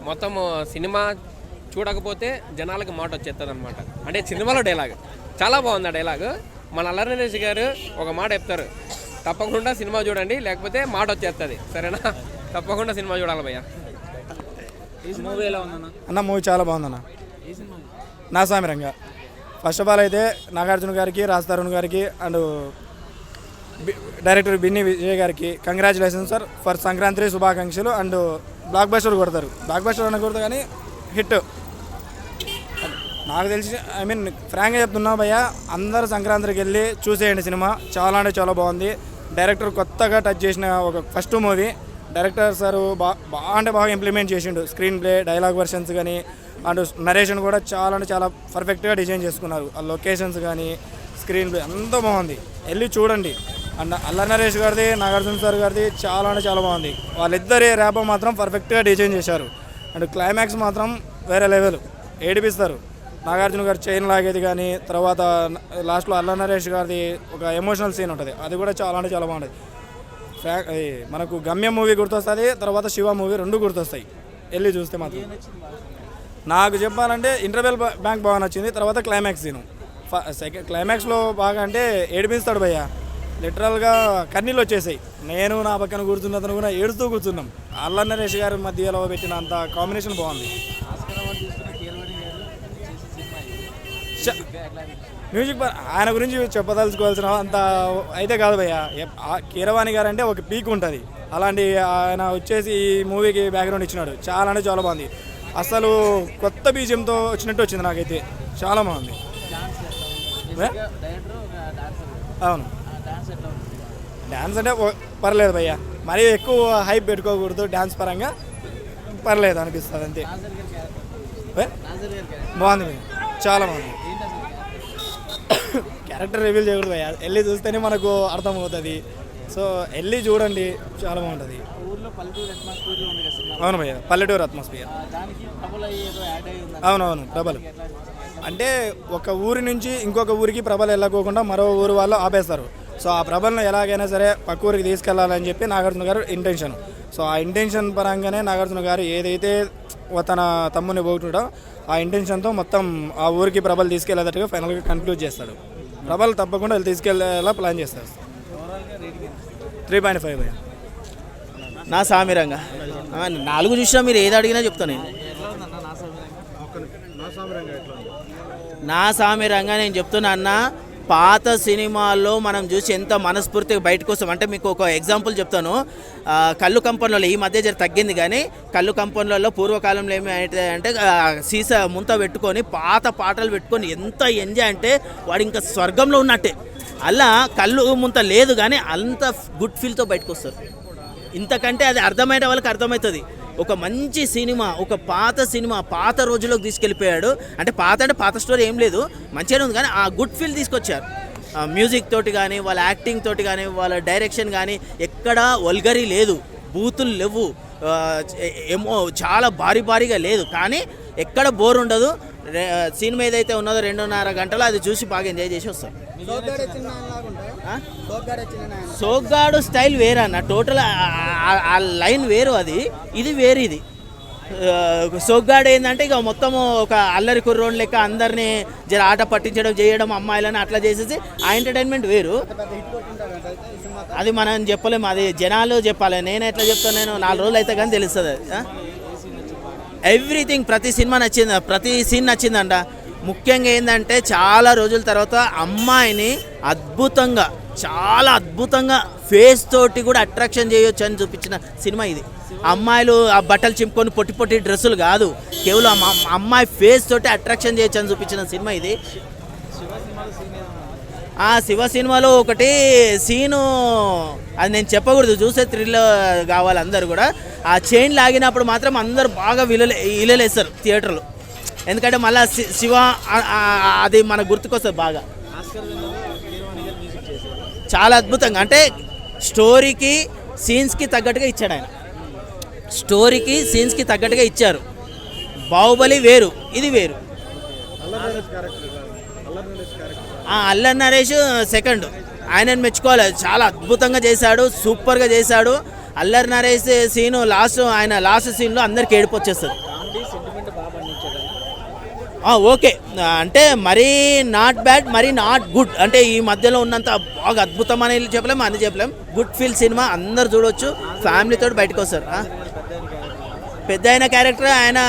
మొత్తం సినిమా చూడకపోతే జనాలకు మాట వచ్చేస్తుంది అనమాట అంటే సినిమాలో డైలాగ్ చాలా బాగుంది ఆ డైలాగ్ మన అల్లరి నరేష్ గారు ఒక మాట చెప్తారు తప్పకుండా సినిమా చూడండి లేకపోతే మాట వచ్చేస్తుంది సరేనా తప్పకుండా సినిమా చూడాలి భయ్య మూవీ ఎలా ఉందన్న అన్న మూవీ చాలా బాగుందన్న నాసామిరంగా ఫస్ట్ ఆఫ్ ఆల్ అయితే నాగార్జున గారికి రాజ్ తరుణ్ గారికి అండ్ డైరెక్టర్ బిన్ని విజయ్ గారికి కంగ్రాచులేషన్ సార్ ఫర్ సంక్రాంతి శుభాకాంక్షలు అండ్ బ్లాక్ బస్టర్ కొడతారు బ్లాక్ బస్టర్ అనకూడదు కానీ హిట్ నాకు తెలిసి ఫ్రాంక్గా చెప్తున్నా భయ్య అందరూ సంక్రాంతికి వెళ్ళి చూసేయండి సినిమా చాలా అంటే చాలా బాగుంది డైరెక్టర్ కొత్తగా టచ్ చేసిన ఒక ఫస్ట్ మూవీ డైరెక్టర్ సార్ బాగా ఇంప్లిమెంట్ చేసిండు స్క్రీన్ ప్లే డైలాగ్ వర్షన్స్ కానీ అండ్ నరేషన్ కూడా చాలా అంటే చాలా పర్ఫెక్ట్గా డిజైన్ చేసుకున్నారు ఆ లొకేషన్స్ కానీ స్క్రీన్ ప్లే అంతా బాగుంది వెళ్ళి చూడండి అండ్ అల్లరి నరేష్ గారిది నాగార్జున సార్ గారిది చాలా అంటే చాలా బాగుంది వాళ్ళిద్దరి ర్యాప్ మాత్రం పర్ఫెక్ట్గా డిజైన్ చేశారు అండ్ క్లైమాక్స్ మాత్రం వేరే లెవెల్, ఏడిపిస్తారు. నాగార్జున గారు చైన్ లాగేది కానీ, తర్వాత లాస్ట్లో అల్ల నరేష్ గారిది ఒక ఎమోషనల్ సీన్ ఉంటుంది, అది కూడా చాలా అంటే చాలా బాగుంటుంది. మనకు గమ్యం మూవీ గుర్తొస్తుంది, తర్వాత శివ మూవీ రెండు గుర్తొస్తాయి వెళ్ళి చూస్తే మాత్రం. నాకు చెప్పాలంటే ఇంటర్వెల్ బ్యాంక్ బాగా నచ్చింది, తర్వాత క్లైమాక్స్ సీను. క్లైమాక్స్లో బాగా అంటే ఏడిపిస్తాడు భయ్య, లిటరల్గా కన్నీళ్ళు వచ్చేసాయి. నేను నా పక్కన కూర్చున్న అతను కూడా ఏడుస్తూ కూర్చున్నాం. అల్ల నరేష్ గారి మధ్యలో పెట్టిన అంత కాంబినేషన్ బాగుంది. మ్యూజిక్ ఆయన గురించి చెప్పదలుచుకోవాల్సిన అంత అయితే కాదు భయ్య. కీరవాణి గారు అంటే ఒక పీక్ ఉంటుంది, అలాంటి ఆయన వచ్చేసి ఈ మూవీకి బ్యాక్గ్రౌండ్ ఇచ్చినాడు. చాలా అంటే చాలా బాగుంది, అసలు కొత్త బీజియంతో వచ్చినట్టు వచ్చింది నాకైతే, చాలా బాగుంది. అవును, డ్యాన్స్ అంటే పర్లేదు భయ్య, మరీ ఎక్కువ హైప్ పెట్టుకోకూడదు, డ్యాన్స్ పరంగా పర్లేదు అనిపిస్తుంది అంతే. బాగుంది భయ్య, చాలా బాగుంది. క్యారెక్టర్ రివీల్ చేయకూడదు భయ్య, వెళ్ళి చూస్తేనే మనకు అర్థమవుతుంది. సో వెళ్ళి చూడండి, చాలా బాగుంటుంది. అవును భయ్య, పల్లెటూరు అట్మాస్ఫియర్. అవునవును, ప్రభలు అంటే ఒక ఊరి నుంచి ఇంకొక ఊరికి ప్రభలు వెళ్ళకోకుండా మరో ఊరు వాళ్ళు ఆపేస్తారు. సో ఆ ప్రభలను ఎలాగైనా సరే పక్క ఊరికి తీసుకెళ్లాలని చెప్పి నాగార్జున గారు ఇంటెన్షన్. సో ఆ ఇంటెన్షన్ పరంగానే నాగార్జున గారు ఏదైతే తన తమ్ముని పోగొట్టుడో ఆ ఇంటెన్షన్తో మొత్తం ఆ ఊరికి ప్రభలు తీసుకెళ్లేటట్టుగా ఫైనల్గా కన్క్లూడ్ చేస్తాడు. ప్రభలు తప్పకుండా తీసుకెళ్లేలా ప్లాన్ చేస్తారు. 3.5 భయ్య. నా సామిరంగా 4 చూసినా మీరు ఏది అడిగినా చెప్తాను నేను. నా సామిరంగా నేను చెప్తున్నా అన్న, పాత సినిమాల్లో మనం చూసి ఎంత మనస్ఫూర్తిగా బయటకు వస్తాం అంటే, మీకు ఒక ఎగ్జాంపుల్ చెప్తాను. కళ్ళు కంపన్లలో ఈ మధ్య జర తగ్గింది, కానీ కళ్ళు కంపన్లలో పూర్వకాలంలో ఏమైతే అంటే సీసా ముంత పెట్టుకొని పాత పాటలు పెట్టుకొని ఎంత ఎంజాయ్ అంటే వాడు ఇంకా స్వర్గంలో ఉన్నట్టే. అలా కళ్ళు ముంత లేదు కానీ అంత గుడ్ ఫీల్తో బయటకు వస్తారు. ఇంతకంటే అది అర్థమైన వాళ్ళకి అర్థమవుతుంది. ఒక మంచి సినిమా, ఒక పాత సినిమా పాత రోజుల్లోకి తీసుకెళ్ళిపోయాడు అంటే, పాత స్టోరీ ఏం లేదు, మంచిగానే ఉంది, కానీ ఆ గుడ్ ఫీల్ తీసుకొచ్చారు. మ్యూజిక్ తోటి కానీ, వాళ్ళ యాక్టింగ్ తోటి కానీ, వాళ్ళ డైరెక్షన్ కానీ, ఎక్కడా వల్గరీ లేదు, బూతులు లేవు, ఏమో చాలా భారీగా లేదు, కానీ ఎక్కడ బోర్ ఉండదు. సినిమా ఏదైతే ఉన్నదో 2.5 గంటలు అది చూసి బాగా ఎంజాయ్ చేసి వస్తారు. సోగ్గాడు స్టైల్ వేరే అన్న, టోటల్ ఆ లైన్ వేరు, అది ఇది వేరు. ఇది సోగ్గాడు ఏంటంటే ఇక మొత్తము ఒక అల్లరి కుర్రోన్ లెక్క అందరినీ జర ఆట పట్టించడం చేయడం, అమ్మాయిలని అట్లా చేసేసి ఆ ఎంటర్టైన్మెంట్ వేరు. అది మనం చెప్పలేము, అది జనాలు చెప్పాలి. నేను ఎట్లా చెప్తాను, నేను 4 రోజులు అయితే కానీ తెలుస్తుంది. ఎవ్రీథింగ్, ప్రతి సినిమా నచ్చింది, ప్రతి సీన్ నచ్చిందంట. ముఖ్యంగా ఏంటంటే చాలా రోజుల తర్వాత అమ్మాయిని అద్భుతంగా, చాలా అద్భుతంగా ఫేస్ తోటి కూడా అట్రాక్షన్ చేయొచ్చు అని చూపించిన సినిమా ఇది. అమ్మాయిలు ఆ బట్టలు చింపుకొని పొట్టి డ్రెస్సులు కాదు, కేవలం అమ్మాయి ఫేస్ తోటి అట్రాక్షన్ చేయొచ్చు అని చూపించిన సినిమా ఇది. శివ సినిమాలో ఒకటి సీను, అది నేను చెప్పకూడదు, చూసే థ్రిల్ కావాలి అందరు కూడా. ఆ చైన్ లాగినప్పుడు మాత్రం అందరు బాగా విలలేస్తారు థియేటర్లో, ఎందుకంటే మళ్ళీ శివ అది మనకు గుర్తుకొస్తుంది బాగా. చాలా అద్భుతంగా అంటే స్టోరీకి సీన్స్కి తగ్గట్టుగా ఇచ్చాడు ఆయన, స్టోరీకి సీన్స్కి తగ్గట్టుగా ఇచ్చారు. బాహుబలి వేరు, ఇది వేరు. అల్లరి నరేష్ సెకండ్, ఆయనను మెచ్చుకోవాలి, చాలా అద్భుతంగా చేశాడు, సూపర్గా చేశాడు. అల్లరి నరేష్ సీను లాస్ట్ సీన్లో అందరికి ఏడుపు వచ్చేస్తుంది. ఓకే అంటే మరీ నాట్ బ్యాడ్, మరీ నాట్ గుడ్, అంటే ఈ మధ్యలో ఉన్నంత బాగా అద్భుతం అని చెప్పలేము, అని చెప్పలేము. గుడ్ ఫీల్ సినిమా, అందరు చూడవచ్చు, ఫ్యామిలీతో బయటకు వస్తారు. పెద్ద అయిన క్యారెక్టర్ ఆయన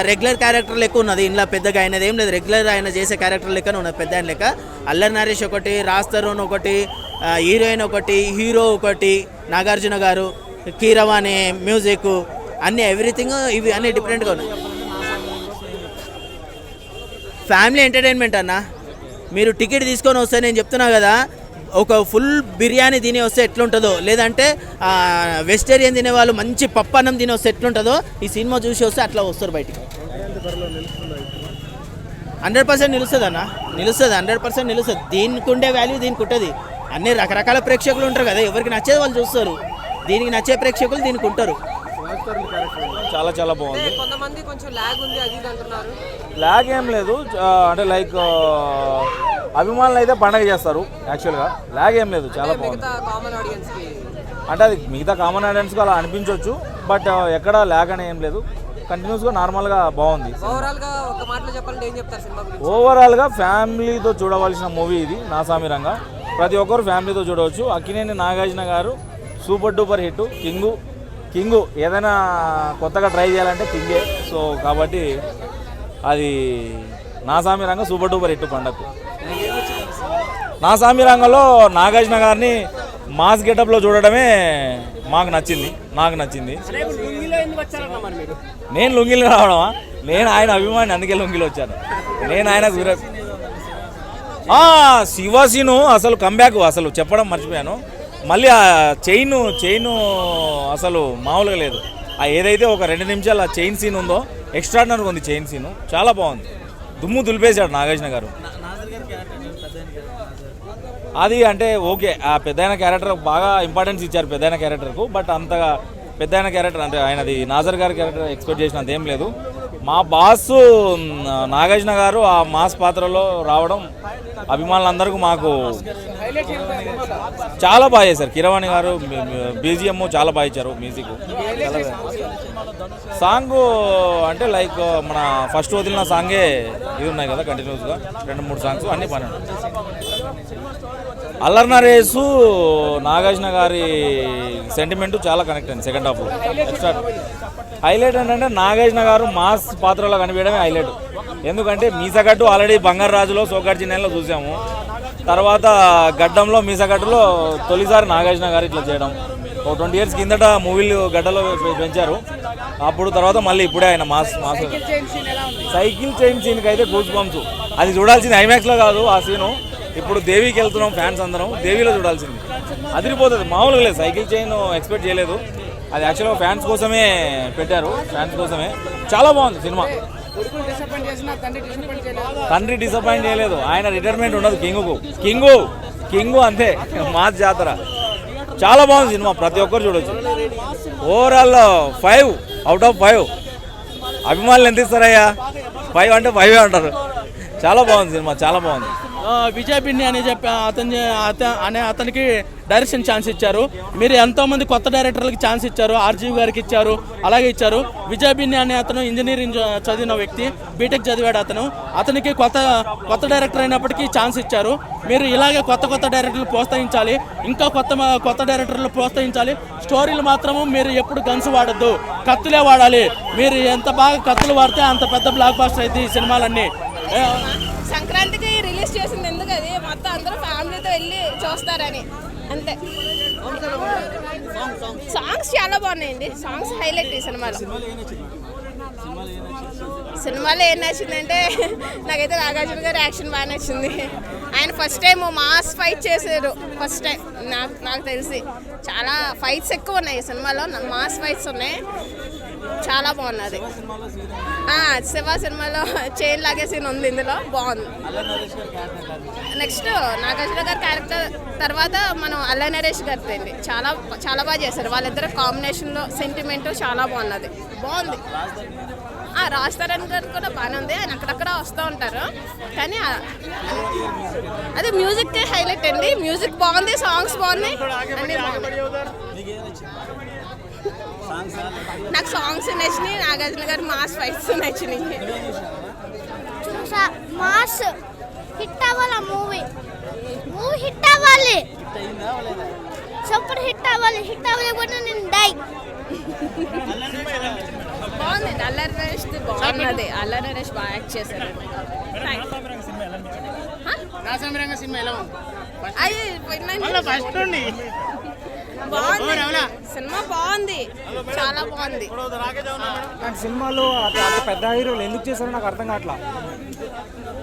రెగ్యులర్ క్యారెక్టర్ లెక్క ఉన్నది, ఇంట్లో పెద్దగా అయినది ఏం లేదు, రెగ్యులర్ ఆయన చేసే క్యారెక్టర్ లెక్కనే ఉన్నది పెద్ద ఆయన లెక్క. అల్లరి నరేష్ ఒకటి, రాజ్ తరుణ్ ఒకటి, హీరోయిన్ ఒకటి, హీరో ఒకటి, నాగార్జున గారు, కీరవాణి మ్యూజిక్, అన్నీ ఎవ్రీథింగ్ ఇవి అన్నీ డిఫరెంట్గా ఉన్నాయి. ఫ్యామిలీ ఎంటర్టైన్మెంట్ అన్న, మీరు టికెట్ తీసుకొని వస్తే నేను చెప్తున్నా కదా, ఒక ఫుల్ బిర్యానీ తిని వస్తే ఎట్లుంటుందో, లేదంటే వెజిటేరియన్ తినేవాళ్ళు మంచి పప్పు అన్నం తిని వస్తే ఎట్లుంటుందో, ఈ సినిమా చూసి వస్తే అట్లా వస్తారు బయటికి. 100% నిలుస్తుంది అన్న, నిలుస్తుంది, 100% నిలుస్తుంది. దీనికి ఉండే వాల్యూ దీనికి ఉంటుంది. అన్ని రకరకాల ప్రేక్షకులు ఉంటారు కదా, ఎవరికి నచ్చేది వాళ్ళు చూస్తారు, దీనికి నచ్చే ప్రేక్షకులు దీనికి ఉంటారు. చాలా చాలా బాగుంది. కొంతమంది కొంచెం లాగ్ ఉంది అది ఇది అంటున్నారు. లాగ్ ఏం లేదు, అంటే లైక్ అభిమానులు అయితే పండగ చేస్తారు యాక్చువల్గా. లాగ్ ఏం లేదు, చాలా బాగుంది. కామన్ ఆడియన్స్ కి అంటే అది మిగతా కామన్ ఆడియన్స్కి అలా అనిపించవచ్చు, బట్ ఎక్కడ లాగ్ అని ఏం లేదు, కంటిన్యూస్గా నార్మల్గా బాగుంది. ఓవరాల్ గా ఒక మాటలో చెప్పాలంటే ఏం చెప్తారు సినిమా గురించి? ఓవరాల్గా ఫ్యామిలీతో చూడవలసిన మూవీ ఇది. నా సామిరంగా ప్రతి ఒక్కరు ఫ్యామిలీతో చూడవచ్చు. అక్కినేని నాగార్జున గారు సూపర్ డూపర్ హిట్. కింగు ఏదైనా కొత్తగా ట్రై చేయాలంటే కింగే. సో కాబట్టి అది నా సామిరంగా సూపర్ డూపర్ హిట్ పండగకు. నా సామిరంగంలో నాగార్జున గారిని మాస్ గెటప్లో చూడడమే నాకు నచ్చింది. నేను లుంగిలో రావడమా? నేను ఆయన అభిమాని, అందుకే లుంగిలో వచ్చాను. నేను ఆయన శివసీను అసలు కంబ్యాక్ అసలు చెప్పడం మర్చిపోయాను. మళ్ళీ ఆ చైన్ అసలు మామూలుగా లేదు. ఏదైతే ఒక 2 నిమిషాలు ఆ చైన్ సీన్ ఉందో ఎక్స్ట్రాడినరీగా ఉంది. చైన్ సీను చాలా బాగుంది. దుమ్ము దులిపేశాడు నాగార్జున గారు. అది అంటే ఓకే, ఆ పెద్దయిన క్యారెక్టర్ బాగా ఇంపార్టెన్స్ ఇచ్చారు పెద్దయిన క్యారెక్టర్కు. బట్ అంతగా పెద్దయిన క్యారెక్టర్ అంటే ఆయనది నాజర్ గారి క్యారెక్టర్ ఎక్స్పెక్ట్ చేసినంత ఏం లేదు. మా బాస్ నాగార్జున గారు ఆ మాస్ పాత్రలో రావడం అభిమానులందరికీ మాకు చాలా బాగా చేశారు. కీరవాణి గారు బీజిఎం చాలా బాగా ఇచ్చారు. మ్యూజిక్ సాంగ్ అంటే లైక్ మన ఫస్ట్ వదిలిన సాంగే ఇది ఉన్నాయి కదా, కంటిన్యూస్గా 2-3 సాంగ్స్ అన్నీ పని. అల్లరి నరేష్ నాగార్జున గారి సెంటిమెంట్ చాలా కనెక్ట్ అయింది సెకండ్ హాఫ్లో. ఎక్స్ట్రా హైలైట్ ఏంటంటే నాగార్జున గారు మాస్ పాత్రలో కనిపించడమే హైలైట్. ఎందుకంటే మీసగట్టు ఆల్రెడీ బంగారు రాజులో సోకార్జినేలో చూసాము. తర్వాత గడ్డంలో మీసగట్టులో తొలిసారి నాగార్జున గారు ఇట్లా చేయడం. ఓ 20 years కిందట మూవీలు గడ్డలో పెంచారు. అప్పుడు తర్వాత మళ్ళీ ఇప్పుడే ఆయన మాస్ సైకిల్ చైన్ సీన్కి అయితే గూస్ బంప్స్. అది చూడాల్సింది ఐమాక్స్లో కాదు ఆ సీను. ఇప్పుడు దేవికి వెళ్తున్నాం ఫ్యాన్స్ అందరం, దేవిలో చూడాల్సింది. అదిరిపోతుంది, మామూలుగా లేదు. సైకిల్ చైన్ ఎక్స్పెక్ట్ చేయలేదు. అది యాక్చువల్గా ఫ్యాన్స్ కోసమే పెట్టారు, ఫ్యాన్స్ కోసమే. చాలా బాగుంది సినిమా. తండ్రి డిసప్పాయింట్ చేయలేదు. ఆయన రిటైర్మెంట్ ఉండదు కింగు అంతే, మాస్ జాతర. చాలా బాగుంది సినిమా, ప్రతి ఒక్కరు చూడొచ్చు. Overall 5 out of 5. అభిమానులు ఎంత ఇస్తారయ్యా? 5 అంటే 5 అంటారు. చాలా బాగుంది సినిమా, చాలా బాగుంది. విజయ్ బిన్ని అతనికి డైరెక్షన్ ఛాన్స్ ఇచ్చారు. మీరు ఎంతోమంది కొత్త డైరెక్టర్లకి ఛాన్స్ ఇచ్చారు. ఆర్జీవి గారికి ఇచ్చారు, అలాగే ఇచ్చారు. విజయ్ బిన్ని అనే అతను ఇంజనీరింగ్ చదివిన వ్యక్తి, బీటెక్ చదివాడు. అతనికి కొత్త డైరెక్టర్ అయినప్పటికీ ఛాన్స్ ఇచ్చారు. మీరు ఇలాగే కొత్త డైరెక్టర్లు ప్రోత్సహించాలి, ఇంకా కొత్త డైరెక్టర్లు ప్రోత్సహించాలి. స్టోరీలు మాత్రము మీరు ఎప్పుడు గన్స్ వాడద్దు, కత్తులే వాడాలి. మీరు ఎంత బాగా కత్తులు వాడితే అంత పెద్ద బ్లాక్ బాస్టర్ అయితే ఈ సినిమాలన్నీ. సంక్రాంతికి రిలీజ్ చేసింది ఎందుకు, అది మొత్తం అందరూ ఫ్యామిలీతో వెళ్ళి చూస్తారని అంతే. సాంగ్స్ చాలా బాగున్నాయండి, సాంగ్స్ హైలైట్ ఈ సినిమాలో ఏం నచ్చిందంటే నాకైతే నాగార్జున గారి యాక్షన్ బాగా నచ్చింది. ఆయన ఫస్ట్ టైం మాస్ ఫైట్ చేశారు. ఫస్ట్ టైం నాకు తెలిసి చాలా ఫైట్స్ ఎక్కువ ఉన్నాయి ఈ సినిమాలో, మాస్ ఫైట్స్ ఉన్నాయి, చాలా బాగున్నది. శివ సినిమాలో చైన్ లాగే సీన్ ఉంది, ఇందులో బాగుంది. నెక్స్ట్ నాగార్జున గారి క్యారెక్టర్ తర్వాత మనం అల్లరి నరేష్ గారితో చాలా బాగా చేశారు. వాళ్ళిద్దరు కాంబినేషన్లో సెంటిమెంట్ చాలా బాగుంది. రాజ్ తరుణ్ గారు కూడా బాగానే ఉంది, ఆయన అక్కడక్కడ వస్తూ ఉంటారు. కానీ అదే మ్యూజిక్ హైలైట్ అండి, మ్యూజిక్ బాగుంది, సాంగ్స్ బాగున్నాయి, అన్నీ బాగున్నాయి. నాకు సాంగ్స్ నచ్చినాయి, నాగార్జున గారి మాస్ ఫైట్స్ నచ్చినాయి. మాస్ హిట్ అవ్వాలి, మూవీ హిట్ అవ్వాలి, సూపర్ హిట్ అవ్వలేకపోతే నేను డై. బాగుంది, అల్లరి నరేష్ బాగున్నది, అల్లరి నరేష్ బాగా యాక్ట్ చేశారు. సినిమా బాగుంది, చాలా బాగుంది. సినిమాలో పెద్ద హీరోలు ఎందుకు చేశారో నాకు అర్థం కావట్లా.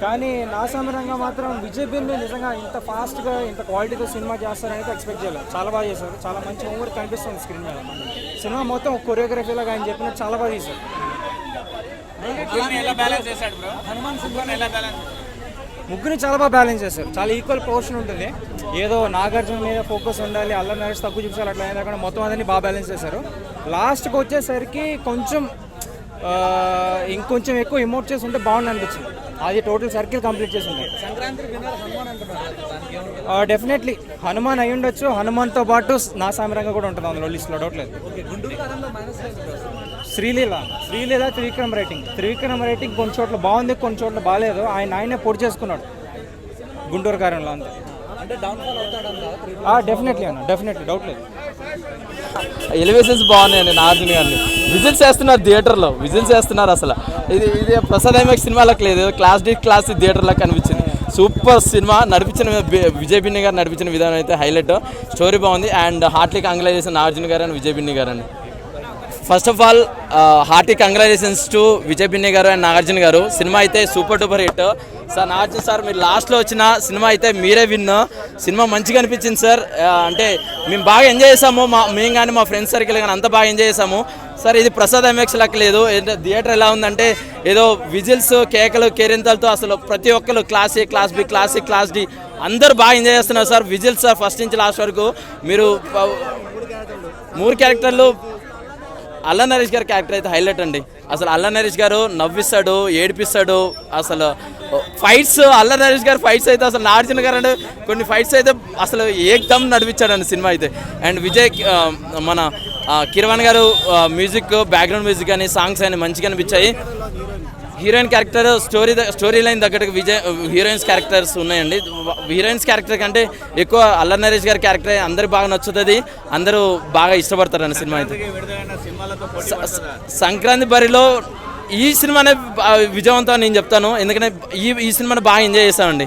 కానీ నా సమరంగా మాత్రం విజయ్ బిన్ని నిజంగా ఇంత ఫాస్ట్గా ఇంత క్వాలిటీతో సినిమా చేస్తారని ఎక్స్పెక్ట్ చేయలేదు. చాలా బాగా చేశారు, చాలా మంచి ఓవర్ కనిపిస్తుంది స్క్రీన్ మీద. సినిమా మొత్తం కొరియోగ్రఫీలో ఆయన చెప్పినట్టు చాలా బాగా చేశారు. ముగ్గురిని చాలా బాగా బ్యాలెన్స్ చేస్తారు. చాలా ఈక్వల్ పోర్షన్ ఉంటుంది. ఏదో నాగార్జున మీద ఫోకస్ ఉండాలి, అల్లరి నరేష్ తక్కువ చూపించాలి అట్లా అయినా కానీ మొత్తం అందరినీ బాగా బ్యాలెన్స్ చేశారు. లాస్ట్కి వచ్చేసరికి కొంచెం ఇంకొంచెం ఎక్కువ ఎమోట్ చేసి ఉంటే బాగుంది అనిపించింది. అది టోటల్ సర్కిల్ కంప్లీట్ చేసి ఉంటాయి. డెఫినెట్లీ హనుమాన్ అయి ఉండొచ్చు. హనుమాన్తో పాటు నా సామిరంగా కూడా ఉంటుంది అందులో లిస్ట్లో, డౌట్ లేదు. శ్రీలీల త్రివిక్రమ్ రైటింగ్ కొన్ని చోట్ల బాగుంది, కొన్ని చోట్ల బాగాలేదు. ఆయనే పొడి చేసుకున్నాడు గుంటూరు కారంలో అంతా. డెఫినెట్లీ డౌట్ లేదు. ఎలివేషన్స్ బాగున్నాయండి. నాగార్జున గారిని విజిల్స్ వేస్తున్నారు, థియేటర్లో విజిల్స్ వేస్తున్నారు. అసలు ఇది ప్రసాద్ ఐమాక్స్ సినిమాలకు లేదు, క్లాస్ థియేటర్లకు కనిపించింది. Super cinema. నడిపించిన విజయ్ బిన్ని గారు నడిపించిన విధానం అయితే హైలైట్. స్టోరీ బాగుంది. అండ్ హార్ట్లీ కంగ్రాచులేషన్ నాగార్జున గారు అండ్ విజయ్ బిన్ని గారు అండి. First of all hearty congratulations to Vijay Binny గారు అండ్ నాగార్జున గారు. సినిమా అయితే super duper hit sir. Nagarjuna sir మీరు లాస్ట్లో వచ్చిన సినిమా అయితే మీరే విన్. సినిమా మంచిగా అనిపించింది సార్. అంటే మేము బాగా ఎంజాయ్ చేసాము, మేము కానీ మా ఫ్రెండ్స్ సర్కిల్ కానీ అంతా బాగా ఎంజాయ్ చేసాము సార్. ఇది ప్రసాద్ ఐమాక్స్ లెక్క లేదు. థియేటర్ ఎలా ఉందంటే ఏదో విజిల్స్, కేకలు, కేరింతలతో అసలు ప్రతి ఒక్కరు class A, class B, class C, class D అందరూ బాగా ఎంజాయ్ చేస్తున్నారు సార్. విజిల్స్ సార్ ఫస్ట్ నుంచి లాస్ట్ వరకు. మీరు 3 క్యారెక్టర్లు. అల్లరి నరేష్ గారి క్యారెక్టర్ అయితే హైలైట్ అండి. అసలు అల్లరి నరేష్ గారు నవ్విస్తాడు, ఏడిపిస్తాడు. అసలు ఫైట్స్, అల్లరి నరేష్ గారు ఫైట్స్ అయితే అసలు నాగార్జున గారు అంటే కొన్ని ఫైట్స్ అయితే అసలు ఏకదమ్ నడిపించాడండి సినిమా అయితే. అండ్ విజయ్ మన కిరవాణి గారు మ్యూజిక్, బ్యాక్గ్రౌండ్ మ్యూజిక్ అని సాంగ్స్ అని మంచిగా అనిపించాయి. హీరోయిన్ క్యారెక్టర్ స్టోరీ లైన్ తగ్గట్టుగా హీరోయిన్స్ క్యారెక్టర్స్ ఉన్నాయండి. హీరోయిన్స్ క్యారెక్టర్ కంటే ఎక్కువ అల్లరి నరేష్ గారి క్యారెక్టర్ అందరికి బాగా నచ్చుతుంది, అందరూ బాగా ఇష్టపడతారండి సినిమా అయితే. సంక్రాంతి బరిలో ఈ సినిమానే విజయవంతం నేను చెప్తాను. ఎందుకంటే ఈ సినిమాని బాగా ఎంజాయ్ చేస్తామండి.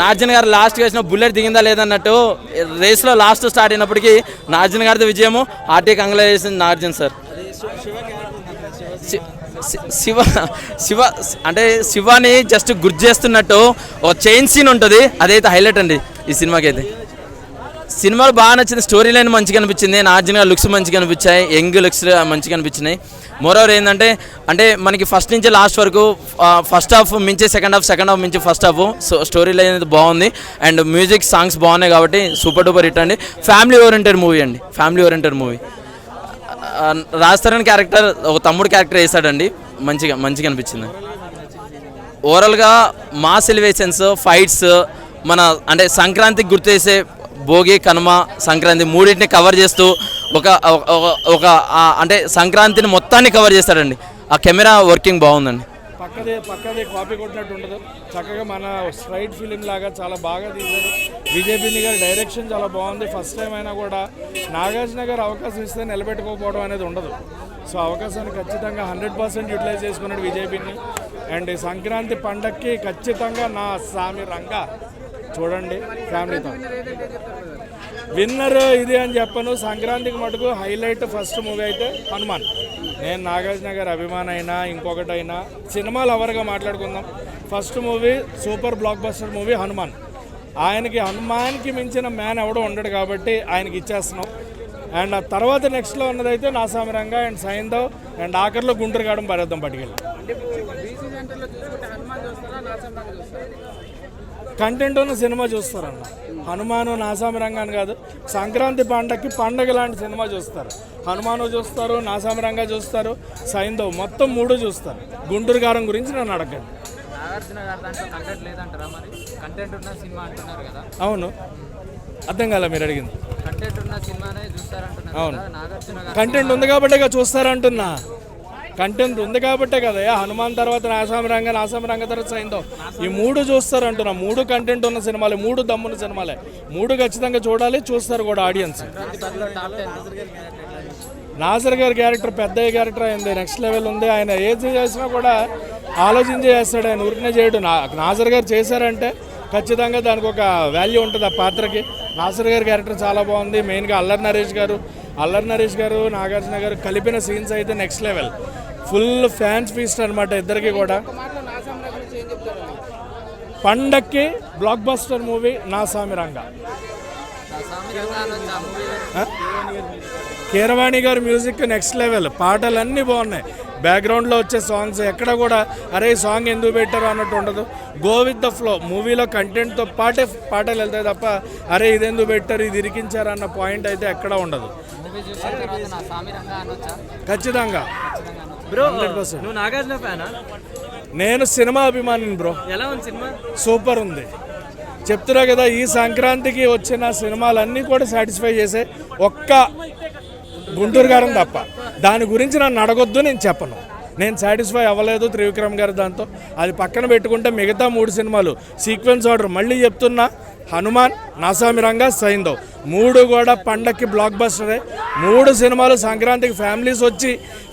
నాగార్జున గారు లాస్ట్ వేసిన బుల్లెట్ దిగిందా లేదన్నట్టు రేస్లో లాస్ట్ స్టార్ట్ అయినప్పటికీ నాగార్జున గారితో విజయము. Hearty congratulation Nagarjuna sir. Shiva అంటే శివాని జస్ట్ గుర్తు చేస్తున్నట్టు ఒక చైన్ సీన్ ఉంటుంది, అదైతే హైలైట్ అండి ఈ సినిమాకి అయితే. సినిమాలు బాగా నచ్చింది. స్టోరీ లైన్ మంచిగా అనిపించింది. నాగార్జున గారి లుక్స్ మంచిగా అనిపించాయి, యంగ్ లుక్స్ మంచిగా అనిపించినాయి. మోరోవర్ ఏంటంటే మనకి ఫస్ట్ నుంచి లాస్ట్ వరకు ఫస్ట్ హాఫ్ మించి సెకండ్ హాఫ్ మించి first half. So story line అయితే బాగుంది. అండ్ మ్యూజిక్, సాంగ్స్ బాగున్నాయి కాబట్టి సూపర్ డూపర్ హిట్ అండి. Family oriented movie. Raj Tarun character ఒక తమ్ముడు క్యారెక్టర్ వేసాడండి, మంచిగా అనిపించింది. ఓవరాల్గా మాస్ ఎలివేషన్స్, ఫైట్స్, మన అంటే సంక్రాంతికి గుర్తు చేసే భోగి, కనుమ, సంక్రాంతి మూడింటిని కవర్ చేస్తూ ఒక అంటే సంక్రాంతిని మొత్తాన్ని కవర్ చేస్తాడండి. ఆ కెమెరా వర్కింగ్ బాగుందండి. పక్కదే కాపీ కొట్టినట్టు ఉండదు. చక్కగా మన స్ట్రైట్ ఫిలిం లాగా చాలా బాగా తీశారు. విజయ్ బిన్ని గారి డైరెక్షన్ చాలా బాగుంది. ఫస్ట్ టైం అయినా కూడా నాగార్జున గారు అవకాశం ఇస్తే నిలబెట్టుకోకపోవడం అనేది ఉండదు. సో అవకాశాన్ని ఖచ్చితంగా 100% యూటిలైజ్ చేసుకున్నాడు విజయ్ బిన్ని. అండ్ సంక్రాంతి పండగకి ఖచ్చితంగా నా సామి రంగా చూడండి ఫ్యామిలీతో. విన్నర్ ఇది అని చెప్పను. సంక్రాంతికి మటుకు హైలైట్ ఫస్ట్ మూవీ అయితే హనుమాన్. నేను నాగార్జున గారి అభిమాన అయినా ఇంకొకటైనా సినిమాలు ఎవరుగా మాట్లాడుకుందాం. First movie super blockbuster movie Hanuman. హనుమాన్కి మించిన మ్యాన్ ఎవడో ఉండడు కాబట్టి ఆయనకి ఇచ్చేస్తున్నాం. అండ్ ఆ తర్వాత నెక్స్ట్లో ఉన్నదైతే నా సామిరంగా అండ్ సైందవ్ అండ్ ఆఖరిలో గుంటూరు గాడం పరేద్దాం పట్టుకెళ్ళి. కంటెంట్ ఉన్న సినిమా చూస్తారన్న. హనుమాను, నాసామిరంగా అని కాదు, సంక్రాంతి పండగ లాంటి సినిమా చూస్తారు. హనుమాను చూస్తారు, నాసామిరంగా చూస్తారు, సైందవ్ మొత్తం 3 చూస్తారు. గుంటూరు గారం గురించి నన్ను అడగండి. అవును, అర్థం కాలే మీరు అడిగింది. అవును, కంటెంట్ ఉంది కాబట్టే చూస్తారంటున్నా. కంటెంట్ ఉంది కాబట్టే కదా. హనుమాన్ తర్వాత నాసామిరంగ తర్వాత సైందవ్, ఈ 3 చూస్తారంటున్నా. 3 కంటెంట్ ఉన్న సినిమాలే, 3 దమ్మున్న సినిమాలే. 3 ఖచ్చితంగా చూడాలి, చూస్తారు కూడా ఆడియన్స్. నాసర్ గారి క్యారెక్టర్ పెద్దయ్య క్యారెక్టర్ అయింది, నెక్స్ట్ లెవెల్ ఉంది. ఆయన ఏది చేసినా కూడా ఆలోచించి చేస్తాడు, ఆయన ఊరికనే చేయడు. నాసర్ గారు చేశారంటే ఖచ్చితంగా దానికి ఒక వాల్యూ ఉంటుంది ఆ పాత్రకి. నాసర్ గారి క్యారెక్టర్ చాలా బాగుంది. మెయిన్గా అల్లరి నరేష్ గారు నాగార్జున గారు కలిపిన సీన్స్ అయితే next level. Full fans feast అనమాట ఇద్దరికి కూడా. పండక్కి బ్లాక్ బస్టర్ మూవీ నా సామిరంగా. కీరవాణి గారి మ్యూజిక్ నెక్స్ట్ లెవెల్, పాటలన్నీ బాగున్నాయి. బ్యాక్గ్రౌండ్లో వచ్చే సాంగ్స్ ఎక్కడ కూడా అరే ఈ సాంగ్ ఎందుకు పెట్టారు అన్నట్టు ఉండదు. Go with the flow. మూవీలో కంటెంట్తో పాటలు వెళ్తాయి తప్ప అరే ఇది ఎందుకు పెట్టారు, ఇది ఇరికించారు అన్న పాయింట్ అయితే ఎక్కడ ఉండదు. ఖచ్చితంగా బ్రో. నువ్వు నాగార్జున ఫ్యానా? నేను సినిమా అభిమానిని బ్రో. ఎలా ఉంది సినిమా? సూపర్ ఉంది. చెప్తున్నా కదా, ఈ సంక్రాంతికి వచ్చిన సినిమాలన్నీ కూడా సాటిస్ఫై చేసే ఒక్క గుంటూరు గారం తప్ప. దాని గురించి నన్ను అడగొద్దు, నేను చెప్పను. నేను సాటిస్ఫై అవ్వలేదు త్రివిక్రమ్ గారు దాంతో. అది పక్కన పెట్టుకుంటే మిగతా 3 సినిమాలు సీక్వెన్స్ ఆర్డర్, మళ్ళీ చెప్తున్నా, హనుమాన్, నాసామిరంగా, సైందవ్ 3 కూడా పండక్కి బ్లాక్ బస్టరే. 3 సినిమాలు సంక్రాంతికి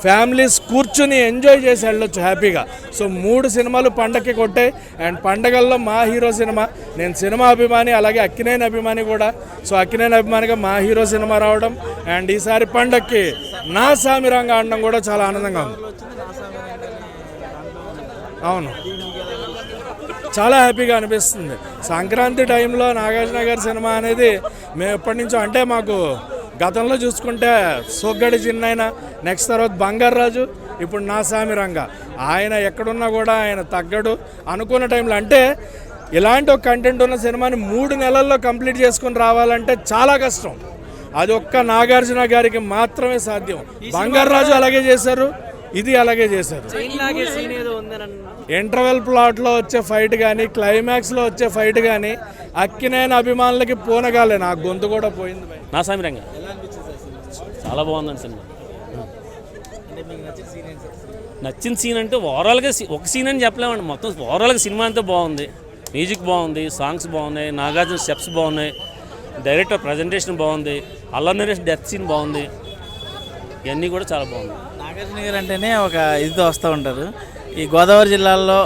ఫ్యామిలీస్ కూర్చుని ఎంజాయ్ చేసి వెళ్ళొచ్చు హ్యాపీగా. సో 3 సినిమాలు పండక్కి కొట్టాయి. అండ్ పండగల్లో మా హీరో సినిమా. నేను సినిమా అభిమాని, అలాగే అక్కినేని అభిమాని కూడా. సో అక్కినేని అభిమానిగా మా హీరో సినిమా రావడం అండ్ ఈసారి పండక్కి నా సామిరంగా ఆడడం కూడా చాలా ఆనందంగా ఉంది. అవును, చాలా హ్యాపీగా అనిపిస్తుంది. సంక్రాంతి టైంలో నాగార్జున గారి సినిమా అనేది మేము ఎప్పటి నుంచో, అంటే మాకు గతంలో చూసుకుంటే సోగ్గడి చిన్నైన, నెక్స్ట్ తర్వాత బంగారు రాజు, ఇప్పుడు నా సామిరంగా. ఆయన ఎక్కడున్నా కూడా ఆయన తగ్గడు. అనుకున్న టైంలో, అంటే ఇలాంటి ఒక కంటెంట్ ఉన్న సినిమాని 3 నెలల్లో కంప్లీట్ చేసుకుని రావాలంటే చాలా కష్టం. అది ఒక్క నాగార్జున గారికి మాత్రమే సాధ్యం. బంగారు రాజు అలాగే చేశారు, ఇది అలాగే చేశారు. ఇంటర్వెల్ ప్లాట్లో వచ్చే ఫైట్ కానీ, క్లైమాక్స్లో వచ్చే ఫైట్ కానీ అక్కినేని అభిమానులకి పోనగాలే. నా గొంతు కూడా పోయింది. నా సామిరంగా చాలా బాగుందండి సినిమా. నచ్చిన సీన్ అంటే ఓవరాల్గా ఒక సీన్ అని చెప్పలేమండి, మొత్తం ఓవరాల్గా సినిమా అంతా బాగుంది. మ్యూజిక్ బాగుంది, సాంగ్స్ బాగున్నాయి, నాగార్జున స్టెప్స్ బాగున్నాయి, డైరెక్టర్ ప్రజెంటేషన్ బాగుంది, అల్లరి నరేష్ డెత్ సీన్ బాగుంది, ఇవన్నీ కూడా చాలా బాగుంది. నాగార్జున గారు అంటేనే ఒక ఇదితో వస్తూ ఉంటారు. ఈ గోదావరి జిల్లాలో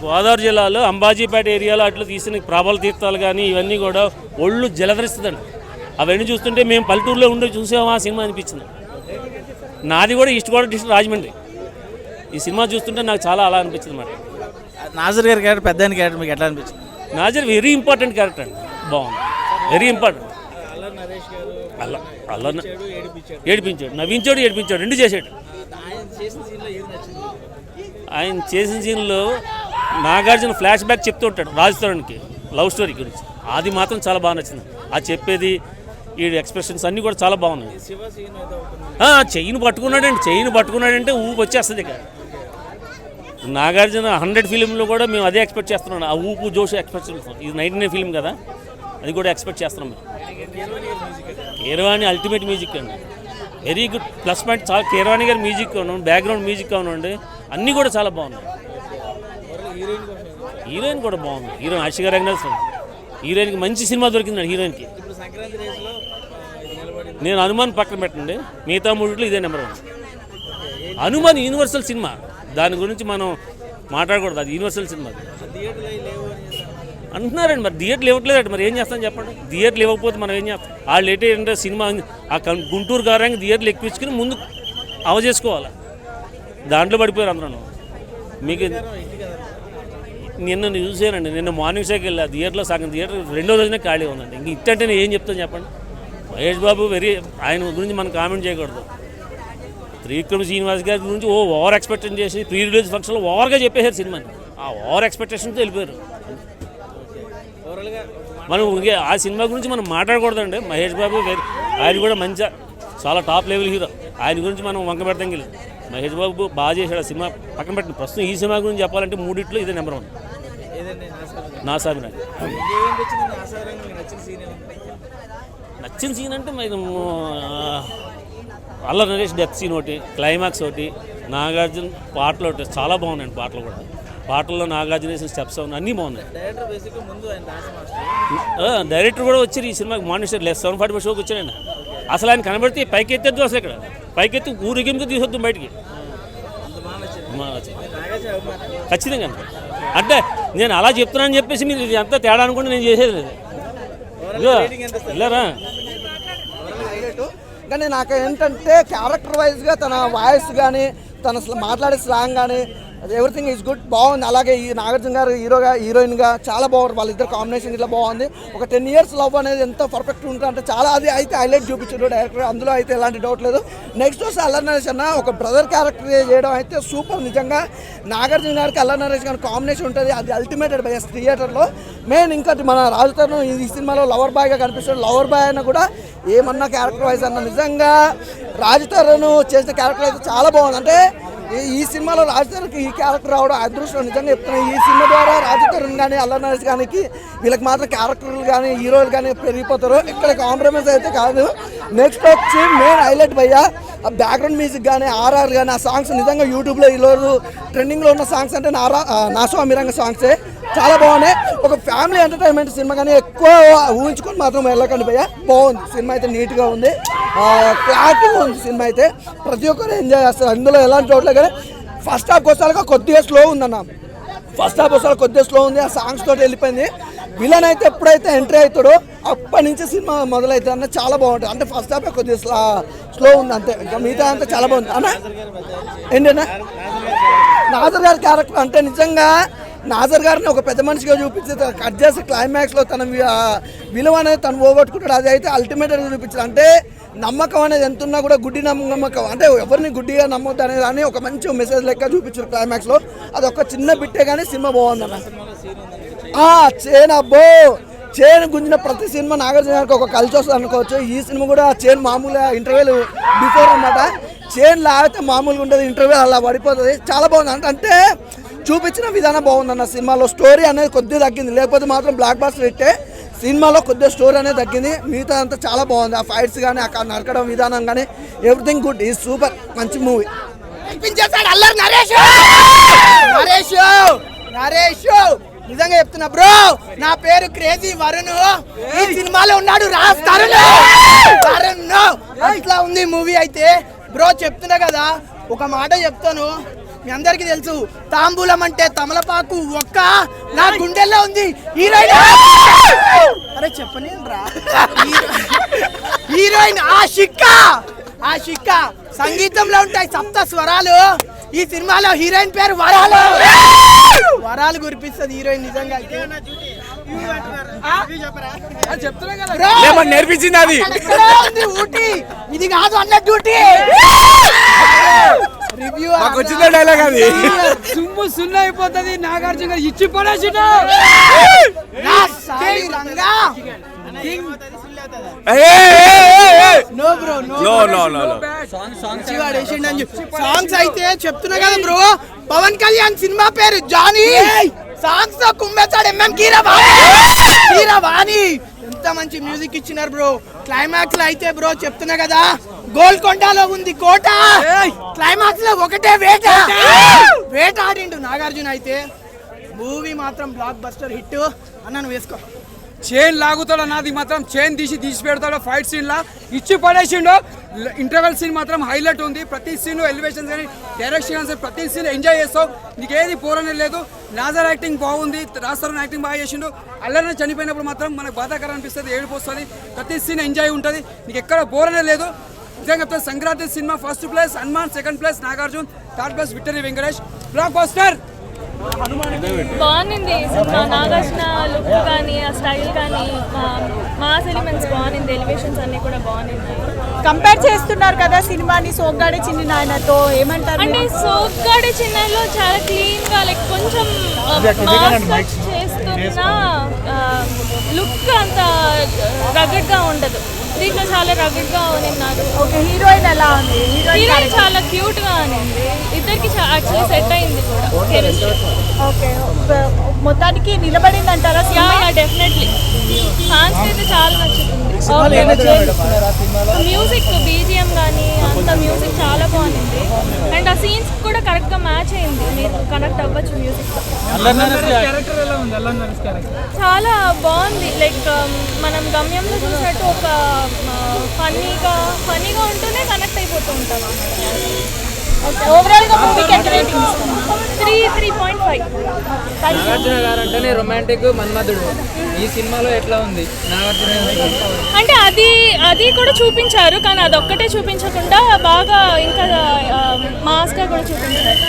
గోదావరి జిల్లాలో అంబాజీపేట ఏరియాలో అట్లా తీసిన ప్రాబల తీర్థాలు కానీ ఇవన్నీ కూడా ఒళ్ళు జలధరిస్తుందండి. అవన్నీ చూస్తుంటే మేము పల్లెటూరులో ఉండి చూసాము ఆ సినిమా అనిపించింది. నాది కూడా ఈస్ట్ గోదావరి డిస్ట్రిక్ట్ రాజమండ్రి. ఈ సినిమా చూస్తుంటే నాకు చాలా అలా అనిపించింది అన్నమాట. నాజర్ గారి క్యారెక్టర్, పెద్ద క్యారెక్టర్ మీకు ఎట్లా అనిపించింది? నాజర్ వెరీ ఇంపార్టెంట్ క్యారెక్టర్ అండి, బాగుంది, వెరీ ఇంపార్టెంట్. ఏడిపించాడు, నవ్వించాడు, ఏడిపించాడు, 2 చేశాడు. ఆయన చేసిన సీన్లో నాగార్జున ఫ్లాష్ బ్యాక్ చెప్తూ ఉంటాడు రాజస్థాన్కి లవ్ స్టోరీ గురించి. అది మాత్రం చాలా బాగా నచ్చింది. అది చెప్పేది, ఈ ఎక్స్ప్రెషన్స్ అన్నీ కూడా చాలా బాగున్నాయి. చెయ్యిని పట్టుకున్నాడంటే ఊపు వచ్చేస్తుంది. ఇక నాగార్జున 100 ఫిలింలో కూడా మేము అదే ఎక్స్పెక్ట్ చేస్తున్నాం. ఆ ఊపు జోష్ ఎక్స్పెక్ట్ చేస్తున్నాం. ఇది 99 ఫిలిం కదా, అది కూడా ఎక్స్పెక్ట్ చేస్తున్నాం మేము. కీరవాణి అల్టిమేట్ మ్యూజిక్ అండి, వెరీ గుడ్ ప్లస్ పాయింట్. చాలా కీరవాణి గారి మ్యూజిక్ కానివ్వండి, బ్యాక్గ్రౌండ్ మ్యూజిక్ కానివ్వండి, అన్నీ కూడా చాలా బాగున్నాయి. హీరోయిన్ కూడా బాగుంది. హీరోయిన్ ఆశిగా రంగనాథ్. హీరోయిన్కి మంచి సినిమా దొరికిందండి. హీరోయిన్కి నేను హనుమాన్ పక్కన పెట్టండి, మిగతా 3 ఇదే నెంబర్ 1. హనుమాన్ యూనివర్సల్ సినిమా, దాని గురించి మనం మాట్లాడకూడదు. అది యూనివర్సల్ సినిమా అంటున్నారండి. మరి థియేటర్లు ఇవ్వట్లేదండి, మరి ఏం చేస్తాం చెప్పండి. థియేటర్లు ఇవ్వకపోతే మనం ఏం చేస్తాం? వాళ్ళు ఏంటంటే సినిమా ఆ గుంటూరు గారానికి థియేటర్లు ఎక్కించుకుని ముందు అవజేసుకోవాలి. దాంట్లో పడిపోయారు అందరూ. మీకు నిన్న చూసానండి, నిన్న మార్నింగ్ షోకి వెళ్ళా, థియేటర్లో సగం థియేటర్ 2వ రోజునే ఖాళీ ఉందండి. ఇంక ఇట్టంటే నేను ఏం చెప్తాను చెప్పండి. మహేష్ బాబు ఆయన గురించి మనం కామెంట్ చేయకూడదు. త్రివిక్రమ్ శ్రీనివాస్ గారి గురించి ఓవర్ ఎక్స్పెక్టేషన్ చేసి ప్రీ రిలీజ్ ఫంక్షన్లో ఓవర్గా చెప్పేశారు సినిమాని. ఆ ఓవర్ ఎక్స్పెక్టేషన్తో వెళ్ళిపోయారు. మనం ఆ సినిమా గురించి మనం మాట్లాడకూడదండి. మహేష్ బాబు ఆయన కూడా మంచిగా చాలా టాప్ లెవెల్ హీరో. ఆయన గురించి మనం వంక పెడతాం లేదు. మహేష్ బాబు బాగా చేశాడు ఆ సినిమా పక్కన పెట్టిన. ప్రస్తుతం ఈ సినిమా గురించి చెప్పాలంటే 3 ఇదే నెంబర్ 1. నా సామిరంగా నచ్చిన సీన్ అంటే అల్లరి నరేష్ డెత్ సీన్ ఒకటి, క్లైమాక్స్ ఒకటి, నాగార్జున పాటలు ఒకటి చాలా బాగున్నాయండి. పాటలు కూడా, పాటల్లో నాగార్జున వేసిన స్టెప్స్ అన్నీ బాగున్నాయి. డైరెక్టర్ కూడా వచ్చారు ఈ సినిమాకి. మార్నింగ్ షో 7:45 షోకి వచ్చారండి. అసలు ఆయన కనబడితే పైకి ఎత్తేద్దు, అసలు ఇక్కడ పైకి ఎత్తి ఊరికింపు తీసుకొద్దాం బయటికి. ఖచ్చితంగా అంటే నేను అలా చెప్తున్నానని చెప్పేసి మీరు ఎంత తేడా అనుకుంటే నేను చేసేది లేదు. వెళ్ళారా? కానీ నాకు ఏంటంటే క్యారెక్టర్ వైజ్గా తన వాయిస్ కానీ, తన మాట్లాడే స్లాంగ్ కానీ, ఎవ్రీథింగ్ ఈజ్ గుడ్, బాగుంది. అలాగే ఈ నాగార్జున గారు హీరోయిన్గా చాలా బాగుంది. వాళ్ళిద్దరు కాంబినేషన్ ఇట్లా బాగుంది. ఒక 10 years లవ్ అనేది ఎంత పర్ఫెక్ట్ ఉంటుంది అంటే చాలా అది అయితే హైలైట్ చూపించారు డైరెక్టర్, అందులో అయితే ఎలాంటి డౌట్ లేదు. నెక్స్ట్ వస్తే అల్లరి నరేష్ అన్న ఒక బ్రదర్ క్యారెక్టర్ చేయడం అయితే సూపర్. నిజంగా నాగార్జున గారికి అల్లరి నరేష్ గారి కాంబినేషన్ ఉంటుంది, అది అల్టిమేటెడ్ బై థియేటర్లో. మెయిన్ ఇంకా మన రాజుతరుణ్ ఈ సినిమాలో లవర్ బాయ్గా కనిపిస్తాడు. లవర్ బాయ్ అయినా కూడా ఏమన్నా క్యారెక్టర్ వైజ్ అన్న నిజంగా రాజుతరుణ్ చేసిన క్యారెక్టర్ అయితే చాలా బాగుంది. అంటే ఈ సినిమాలో రాజుతరుణ్కి ఈ క్యారెక్టర్ రావడం అదృష్టం. నిజంగా చెప్తున్నాను, ఈ సినిమా ద్వారా రాజుతరుణ్ కానీ అల్లరి నరేష్ కానీ వీళ్ళకి మాత్రం క్యారెక్టర్లు కానీ హీరోలు కానీ పెరిగిపోతారు. ఇక్కడ కాంప్రమైజ్ అయితే కాదు. నెక్స్ట్ వచ్చి మెయిన్ హైలైట్ భయ్యా ఆ బ్యాక్గ్రౌండ్ మ్యూజిక్ కానీ ఆర్ఆర్ కానీ ఆ సాంగ్స్ నిజంగా యూట్యూబ్లో ఈరోజు ట్రెండింగ్లో ఉన్న సాంగ్స్ అంటే నా స్వామి రంగ సాంగ్సే చాలా బాగున్నాయి. ఒక ఫ్యామిలీ ఎంటర్టైన్మెంట్ సినిమా కానీ ఎక్కువ ఊహించుకొని మాత్రం వెళ్ళకండి భయ్యా, బాగుంది సినిమా అయితే, నీట్గా ఉంది, క్లారిటీగా ఉంది సినిమా అయితే, ప్రతి ఒక్కరు ఎంజాయ్ చేస్తారు. అందులో ఎలాంటి చోట్లే కానీ ఫస్ట్ హాఫ్ వస్తాలుగా కొద్దిగా స్లో ఉందన్న, ఫస్ట్ హాఫ్ వస్తాలు కొద్దిగా స్లో ఉంది, ఆ సాంగ్స్ తోటి వెళ్ళిపోయింది. విలన్ అయితే ఎప్పుడైతే ఎంట్రీ అవుతాడో అప్పటి నుంచి సినిమా మొదలవుతుంది అన్న, చాలా బాగుంటుంది. అంటే ఫస్ట్ హాఫ్ కొద్దిగా స్లో ఉంది అంతే, ఇంకా మిగతా అంతా చాలా బాగుంది అన్న. ఏంటన్నా నాజర్ గారి క్యారెక్టర్ అంటే నిజంగా నాజర్ గారిని ఒక పెద్ద మనిషిగా చూపించి కట్ చేసి క్లైమాక్స్లో తన విలువ అనేది తను పోగొట్టుకుంటాడు. అది అయితే అల్టిమేట్గా చూపించారు. అంటే నమ్మకం అనేది ఎంత ఉన్నా కూడా గుడ్డి నమ్మకం, అంటే ఎవరిని గుడ్డిగా నమ్మొద్దు అనేది అని ఒక మంచి మెసేజ్ లెక్క చూపించారు క్లైమాక్స్లో. అది ఒక చిన్న బిట్టే కానీ సినిమా బాగుందన్న. చైన్ గుంజిన ప్రతి సినిమా నాగార్జున గారికి ఒక కలిసి వస్తుంది అనుకోవచ్చు. ఈ సినిమా కూడా చైన్ మామూలుగా ఇంటర్వ్యూలు బిఫోర్ అన్నమాట, చైన్ లాగితే మామూలుగా ఉంటుంది, ఇంటర్వ్యూ అలా పడిపోతుంది. చాలా బాగుంది. అంటే చూపించిన విధానం బాగుందన్న. సినిమాలో స్టోరీ అనేది కొద్దిగా తగ్గింది, లేకపోతే మాత్రం బ్లాక్ బాస్టర్ హిట్టే. సినిమాలో కొద్దిగా స్టోరీ అనేది తగ్గింది, మిగతా అంతా చాలా బాగుంది. ఆ ఫైట్స్ కానీ ఆ నరకడం విధానం కానీ ఎవ్రీథింగ్ గుడ్, ఈ సూపర్, మంచి మూవీ. నరేష్ నిజంగా చెప్తున్నా బ్రో, నా పేరు క్రేజీ వరుణ్, ఈ సినిమాలో ఉన్నాడు రాజ్ తరుణ్. అట్లా ఉంది మూవీ అయితే బ్రో. చెప్తున్నా కదా, ఒక మాట చెప్తాను, మీ అందరికి తెలుసు, తాంబూలం అంటే తమలపాకు ఒక్క నా గుండెల్లో ఉంది. హీరోయిన్ అరే చెప్పని రా, హీరోయిన్ ఆషిక్క సంగీతంలో ఉంటాయి సప్త స్వరాలు. ఈ సినిమాలో హీరోయిన్ పేరు వరాలు కురిపిస్తుంది హీరోయిన్. నిజంగా నేర్పించింది అది ఊటీ, ఇది కాదు అన్న డ్యూటీ. రివ్యూ వచ్చిందే డైలాగ్ అది, సుమ్ము సున్న అయిపోతుంది. నాగార్జున గారు ఇచ్చి పడేసిన సాంగ్స్ అయితే చెప్తున్నా కదా బ్రో. పవన్ కళ్యాణ్ సినిమా పేరు జానీ, సాంగ్స్ తో కుమ్మేస్తాడు కీరవాణి. ఎంత మంచి మ్యూజిక్ ఇచ్చినారు బ్రో. క్లైమాక్స్ లో అయితే బ్రో చెప్తున్నా కదా, గోల్కొండలో ఉంది కోట, క్లైమాక్స్ లో ఒకటే వేట ఆడిండు నాగార్జున. అయితే మూవీ మాత్రం బ్లాక్ బస్టర్ హిట్ అన్నాను. వేసుకో, చైన్ లాగుతాడు నాది మాత్రం, చైన్ తీసి పెడతాడు. ఫైట్ సీన్ లా ఇచ్చి పడేసిండు. ఇంటర్వెల్ సీన్ మాత్రం హైలైట్ ఉంది. ప్రతి సీన్ ఎలివేషన్స్ కానీ డైరెక్షన్ ప్రతి సీన్ ఎంజాయ్ చేస్తావు, నీకు ఏది పోరనే లేదు. నాజర్ యాక్టింగ్ బాగుంది, రాజతరుణ్ యాక్టింగ్ బాగా చేసిండు. అల్లరిని చనిపోయినప్పుడు మాత్రం మనకు బాధాకరం అనిపిస్తుంది, ఏడుపు వస్తుంది. ప్రతి సీన్ ఎంజాయ్ ఉంటుంది, నీకు ఎక్కడ పోరనే లేదు. నిజంగా Sankranti cinema first place Hanuman, second place Nagarjuna, third place victory Venkatesh. Block buster బాగుంది సినిమా. నాగార్జున లుక్ కానీ ఆ స్టైల్ కానీ మాస్ ఎలిమెంట్స్ బాగుంది, ఎలివేషన్స్ అన్ని కూడా బాగున్నాయి. కంపేర్ చేస్తున్నారు కదా సినిమాని సోగ్గాడే చిన్ని నాయనతో, ఏమంటారు? అంటే సోగ్గాడే చిన్నలో చాలా క్లీన్ గా లైక్ కొంచెం మాస్ చేస్తున్న లుక్ అంత రగడ్ గా ఉండదు, దీంట్లో చాలా రగడ్ గా ఉంది నాకు. ఓకే, హీరోయిన్ ఎలా ఉంది? హీరోయిన్ చాలా క్యూట్ గా ఉంది, ఇద్దరికి యాక్చువల్లీ సెట్ అయింది కూడా కెమిస్ట్రీ. ఓకే, మొత్తానికి నిలబడింది అంటారా? డెఫినెట్లీ ఫ్యాన్స్ అయితే చాలా నచ్చుతుంది. మ్యూజిక్ బీజిఎం కానీ అంత మ్యూజిక్ చాలా బాగుంది, అండ్ ఆ సీన్స్ కూడా కరెక్ట్ గా మ్యాచ్ అయింది, మీరు కనెక్ట్ అవ్వచ్చు మ్యూజిక్. చాలా బాగుంది, లైక్ మనం గమ్యంలో చూసినట్టు ఒక ఫన్నీగా ఉంటూనే కనెక్ట్ అయిపోతూ ఉంటాం. ఓవరాల్ గా మూవీకి ఎంత రేటింగ్ ఇస్తాను? 3.5. నాగార్జున గారు అంటేనే రొమాంటిక్ మన్మధుడు. ఈ సినిమాలో ఎట్లా ఉంది నాగార్జున? అంటే అది కూడా చూపించారు, కానీ అదొక్కటే చూపించకుండా బాగా ఇంకా మాస్గా కూడా చూపించారు.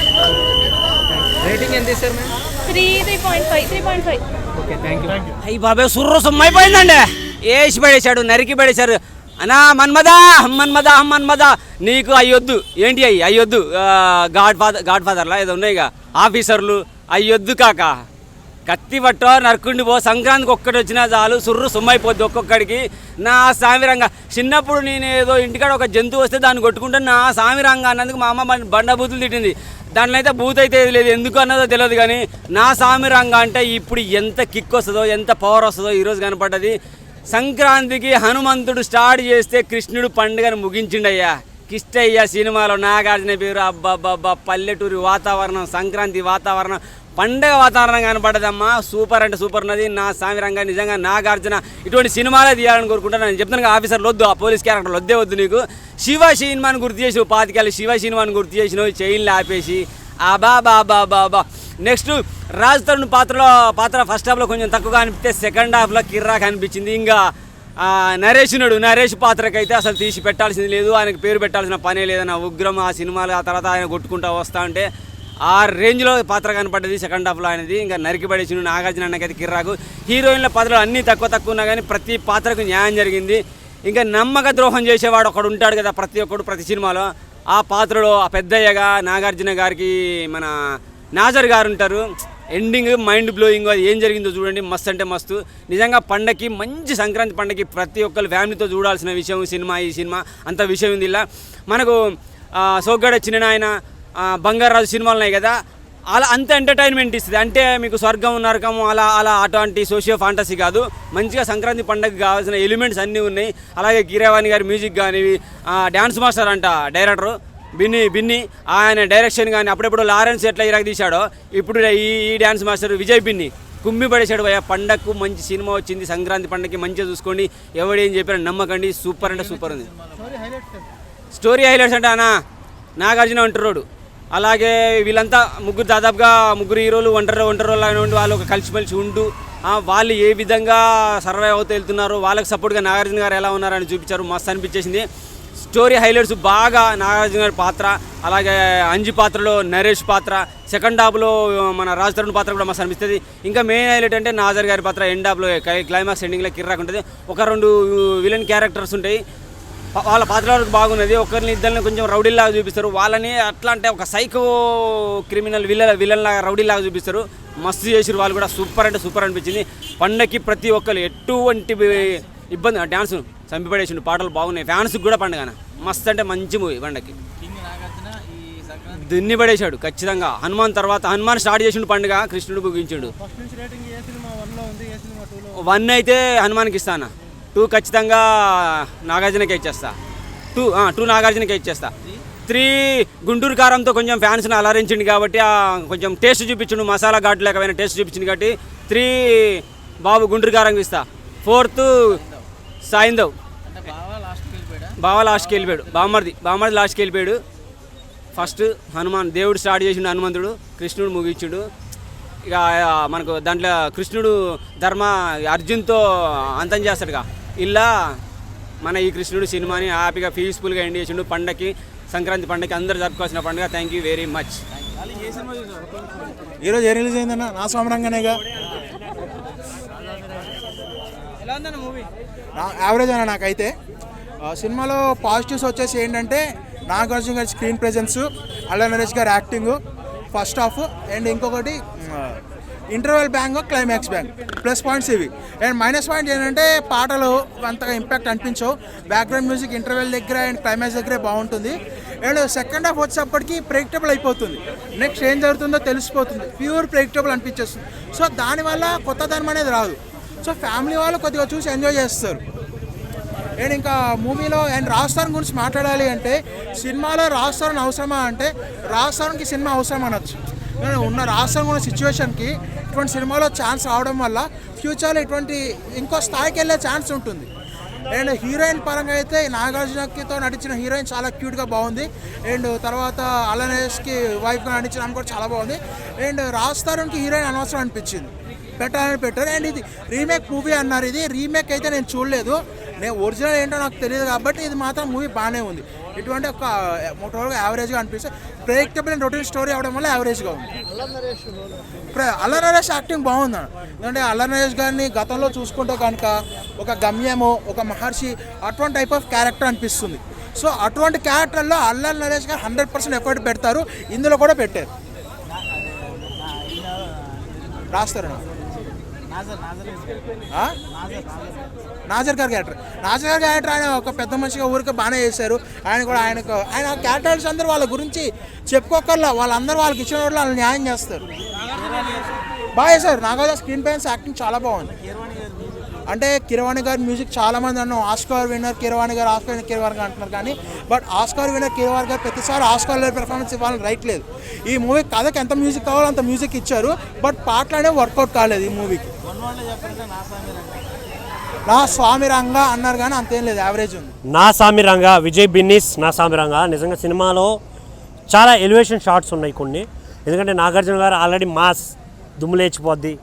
రేటింగ్ ఎంత ఇస్తారు మేము? 3.5. Okay, thank you. అయ్యి బాబాయ్ సుర్రు సుమ్మైపోయిందండి. వేసి పడేశాడు, నరికి పడేశాడు. అన్నా మన్మదా నీకు అయ్యొద్దు. ఏంటి అయ్యొద్దు? గాడ్ ఫాదర్లా ఏదో ఉన్నాయిగా ఆఫీసర్లు. అయ్యొద్దు కాక, కత్తి పట్టో నరుకుండి పో. సంక్రాంతికి ఒక్కటి వచ్చినా చాలు సుర్రు సుమ్మైపోద్ది ఒక్కొక్కడికి. నా సామిరంగా చిన్నప్పుడు నేను ఏదో ఇంటికాడ ఒక జంతువు వస్తే దాన్ని కొట్టుకుంటే నా సామిరంగా అన్నందుకు మా అమ్మ బండ బూతులు తిట్టింది. దాంట్లో అయితే బూత్ అయితే లేదు, ఎందుకు అన్నదో తెలియదు. కానీ నా సామిరంగా అంటే ఇప్పుడు ఎంత కిక్ వస్తుందో, ఎంత పవర్ వస్తుందో ఈరోజు కనపడ్డది. సంక్రాంతికి హనుమంతుడు స్టార్ట్ చేస్తే కృష్ణుడు పండుగను ముగించిండయ్యా. కిష్టయ్య సినిమాలో నాగార్జున పేరు. అబ్బాబ్బా, పల్లెటూరి వాతావరణం, సంక్రాంతి వాతావరణం, పండగ వాతావరణం కనపడ్డదమ్మా. సూపర్ అంటే సూపర్ ఉన్నది. నా సామిరంగా నిజంగా నాగార్జున ఇటువంటి సినిమాలే తీయాలని కోరుకుంటాను. నేను చెప్తాను ఆఫీసర్లు వద్దు, ఆ పోలీస్ క్యారెక్టర్లు వద్దు నీకు. శివ సినిమాని గుర్తు చేసినావు, 25 ఏళ్ళ శివ సినిమాని గుర్తు చేసినావు, చైన్లు ఆపేసి. బాబా నెక్స్ట్ రాజ్ తరుణ్ పాత్ర ఫస్ట్ హాఫ్లో కొంచెం తక్కువగా అనిపిస్తే సెకండ్ హాఫ్లో కిర్రాక్ అనిపించింది. ఇంకా నరేష్ పాత్రకైతే అసలు తీసి పెట్టాల్సింది లేదు, ఆయనకు పేరు పెట్టాల్సిన పనే లేదన్న ఉగ్రం ఆ సినిమాలు. ఆ తర్వాత ఆయన కొట్టుకుంటూ వస్తూ ఉంటే ఆ రేంజ్లో పాత్ర కనపడ్డది సెకండ్ హాఫ్లో ఆయనది. ఇంకా నరికి పడేసి నాగార్జున అన్నకైతే కిర్రాకు. హీరోయిన్ల పాత్రలు అన్నీ తక్కువ ఉన్నా కానీ ప్రతి పాత్రకు న్యాయం జరిగింది. ఇంకా నమ్మక ద్రోహం చేసేవాడు ఒకడు ఉంటాడు కదా ప్రతి ఒక్కడు ప్రతి సినిమాలో. ఆ పాత్రలో ఆ పెద్దయ్యగా నాగార్జున గారికి మన నాజర్ గారు ఉంటారు. Ending mind blowing. అది ఏం జరిగిందో చూడండి, మస్తు అంటే మస్తు. నిజంగా పండగకి మంచి సంక్రాంతి పండగకి ప్రతి ఒక్కరు ఫ్యామిలీతో చూడాల్సిన విషయం ఈ సినిమా అంత విషయం ఉంది. ఇలా మనకు సోగ్గాడ చిన్న ఆయన, బంగారాజు సినిమాలు ఉన్నాయి కదా, అలా అంత ఎంటర్టైన్మెంట్ ఇస్తుంది. అంటే మీకు స్వర్గం నరకం అలా అటువంటి సోషియో ఫాంటసీ కాదు. మంచిగా సంక్రాంతి పండుగకి కావాల్సిన ఎలిమెంట్స్ అన్నీ ఉన్నాయి. అలాగే కీరవాణి గారి మ్యూజిక్ కానీ, డ్యాన్స్ మాస్టర్ అంట డైరెక్టరు బిన్ని ఆయన డైరెక్షన్ కానీ, అప్పుడెప్పుడు లారెన్స్ ఎట్లా ఇరాక్ తీశాడో ఇప్పుడు ఈ డ్యాన్స్ మాస్టర్ విజయ్ బిన్ని కుమ్మి పడేశాడు. భయ పండగకు మంచి సినిమా వచ్చింది. సంక్రాంతి పండగకి మంచిగా చూసుకోండి. ఎవడేం చెప్పారో నమ్మకండి. సూపర్ అంటే సూపర్ ఉంది. స్టోరీ హైలైట్స్ అంటే అన్న నాగార్జున అంటున్నాడు. అలాగే వీళ్ళంతా దాదాపుగా ముగ్గురు హీరోలు ఒంటరి ఉండి వాళ్ళు ఒక కలిసిమెలిసి ఉంటూ వాళ్ళు ఏ విధంగా సర్వైవ్ అవుతూ వెళ్తున్నారో వాళ్ళకి సపోర్ట్గా నాగార్జున గారు ఎలా ఉన్నారని చూపించారు. మస్తు అనిపించేసింది. స్టోరీ హైలైట్స్ బాగా నాగార్జున గారి పాత్ర, అలాగే అంజి పాత్రలో నరేష్ పాత్ర, సెకండ్ హాఫ్లో మన రాజ్ తరుణ్ పాత్ర కూడా మస్తు అనిపిస్తుంది. ఇంకా మెయిన్ హైలైట్ అంటే నాజర్ గారి పాత్ర ఎండ్ హాఫ్లో క్లైమాక్స్ ఎండింగ్లో కిర్రాక్ ఉంటుంది. 1-2 విలన్ క్యారెక్టర్స్ ఉంటాయి, వాళ్ళ పాత్ర వరకు బాగున్నది. ఒకరిని ఇద్దరిని కొంచెం రౌడీలాగా చూపిస్తారు. వాళ్ళని అట్లా అంటే ఒక సైకో క్రిమినల్ విలన్ లాగా రౌడీలాగా చూపిస్తారు. మస్తు చేసిరు వాళ్ళు కూడా. సూపర్ అంటే సూపర్ అనిపించింది. పండగకి ప్రతి ఒక్కరు ఎటువంటి ఇబ్బంది డ్యాన్స్ చంపిపడేసిండు. పాటలు బాగున్నాయి. ఫ్యాన్స్కి కూడా పండుగ మస్తు అంటే మంచి మూవీ. పండగకి దున్ని పడేశాడు ఖచ్చితంగా. హనుమాన్ స్టార్ట్ చేసిండు పండుగ, కృష్ణుడు ముగించిండు. 1 అయితే హనుమాన్కి ఇస్తాను, 2 ఖచ్చితంగా నాగార్జునకే ఇచ్చేస్తా. 2 నాగార్జునకే ఇచ్చేస్తా. 3 గుంటూరు కారంతో కొంచెం ఫ్యాన్స్ని అలరించింది కాబట్టి కొంచెం టేస్ట్ చూపించిండు. మసాలా ఘాటు లేకపోయినా టేస్ట్ చూపించింది కాబట్టి 3 బాబు గుంటూరు కారంకి ఇస్తా. 4th సాయిందవ్. బావ లాస్ట్కి వెళ్ళిపోయాడు. బామ్మర్ది లాస్ట్కి వెళ్ళిపోయాడు. ఫస్ట్ హనుమాన్ దేవుడు స్టార్ట్ చేసిండు, హనుమంతుడు కృష్ణుడు ముగించుడు. ఇక మనకు దాంట్లో కృష్ణుడు అర్జున్తో అంతం చేస్తాడుగా. ఇలా మన ఈ కృష్ణుడు సినిమాని హ్యాపీగా పీస్ఫుల్గా ఎండ్ చేసిండు. పండగకి సంక్రాంతి పండగకి అందరూ జరుపుకోవాల్సిన పండుగ. Thank you very much. ఈరోజు ఏ రిలీజ్ అయిందన్న? నా సామరంగానేగా. యావరేజ్ అన్న నాకైతే. సినిమాలో పాజిటివ్స్ వచ్చేసి ఏంటంటే నాగార్జున గారి స్క్రీన్ ప్రెజెన్స్, అల్లా నరేష్ గారి యాక్టింగ్ ఫస్ట్ హాఫ్, అండ్ ఇంకొకటి interval bang, climax bang. Plus points ఇవి. అండ్ మైనస్ పాయింట్ ఏంటంటే పాటలు అంతగా ఇంపాక్ట్ అనిపించవు. బ్యాక్గ్రౌండ్ మ్యూజిక్ ఇంటర్వెల్ దగ్గర అండ్ క్లైమాక్స్ దగ్గరే బాగుంటుంది. అండ్ సెకండ్ హాఫ్ వచ్చేప్పటికి ప్రెడిక్టబుల్ అయిపోతుంది. నెక్స్ట్ ఏం జరుగుతుందో తెలిసిపోతుంది. Pure predictable అనిపించేస్తుంది. సో దానివల్ల కొత్తదనం అనేది రాదు. సో ఫ్యామిలీ వాళ్ళు కొద్దిగా చూసి ఎంజాయ్ చేస్తారు. అండ్ ఇంకా మూవీలో అండ్ రాజ్ తరుణ్ గురించి మాట్లాడాలి అంటే సినిమాలో రాజ్ తరుణ్ అవసరమా అంటే రాజ్ తరుణ్కి సినిమా అవసరం అనొచ్చు. ఉన్న రాజ్ తరుణ్ ఉన్న సిచ్యువేషన్కి ఇటువంటి సినిమాలో ఛాన్స్ రావడం వల్ల ఫ్యూచర్లో ఇటువంటి ఇంకో స్థాయికి వెళ్ళే ఛాన్స్ ఉంటుంది. అండ్ హీరోయిన్ పరంగా అయితే నాగార్జునతో నటించిన హీరోయిన్ చాలా క్యూట్గా బాగుంది. అండ్ తర్వాత అలనేష్కి వైఫ్గా నటించిన ఆమె కూడా చాలా బాగుంది. అండ్ రాజ్ తరుణ్కి హీరోయిన్ అనవసరం అనిపించింది, పెట్టారు. అండ్ ఇది రీమేక్ మూవీ అన్నారు. ఇది రీమేక్ అయితే నేను చూడలేదు. నేను ఒరిజినల్ ఏంటో నాకు తెలియదు కాబట్టి ఇది మాత్రం మూవీ బాగానే ఉంది. ఇటువంటి ఒక యావరేజ్గా అనిపిస్తుంది. ప్రెడిక్టబుల్ అండ్ రొటీన్ స్టోరీ అవడం వల్ల యావరేజ్గా ఉంది. అల్లరి నరేష్ యాక్టింగ్ బాగుంది. ఎందుకంటే అల్లరి నరేష్ గారిని గతంలో చూసుకుంటే కనుక ఒక గమ్యము, ఒక మహర్షి అటువంటి టైప్ ఆఫ్ క్యారెక్టర్ అనిపిస్తుంది. సో అటువంటి క్యారెక్టర్లో అల్లరి నరేష్ గారు 100% ఎఫర్ట్ పెడతారు. ఇందులో కూడా పెట్టారు. రాస్తారు నాజర్ గారి క్యారెక్టర్ ఆయన ఒక పెద్ద మనిషిగా ఊరికి బాగానే చేశారు. ఆయన క్యారెక్టర్స్ అందరూ వాళ్ళ గురించి చెప్పుకోకర్లా, వాళ్ళందరూ వాళ్ళకి ఇచ్చిన వాళ్ళు వాళ్ళు న్యాయం చేస్తారు. బాగా చేశారు. నాగార్జున స్క్రీన్ పైన యాక్టింగ్ చాలా బాగుంది. అంటే కీరవాణి గారి మ్యూజిక్ చాలామంది అన్నాం ఆస్కార్ విన్నర్ కీరవాణి గారు అంటున్నారు, కానీ బట్ ఆస్కార్ విన్నర్ కీరవాణి గారు ప్రతిసారి ఆస్కార్ పెర్ఫార్మెన్స్ ఇవ్వాలని రైట్ లేదు. ఈ మూవీ కథకి ఎంత మ్యూజిక్ కావాలో అంత మ్యూజిక్ ఇచ్చారు. బట్ పాటలు అనేవి వర్కౌట్ కాలేదు ఈ మూవీకి. నా స్వామి రంగా అన్నారు కానీ అంతేం లేదు, యావరేజ్ ఉంది. నా సామి రంగా, విజయ్ బిన్నీస్ నా సామి రంగా. నిజంగా సినిమాలో చాలా ఎలివేషన్ షాట్స్ ఉన్నాయి కొన్ని. ఎందుకంటే నాగార్జున గారు ఆల్రెడీ మాస్ దుమ్ములేచిపోద్ది,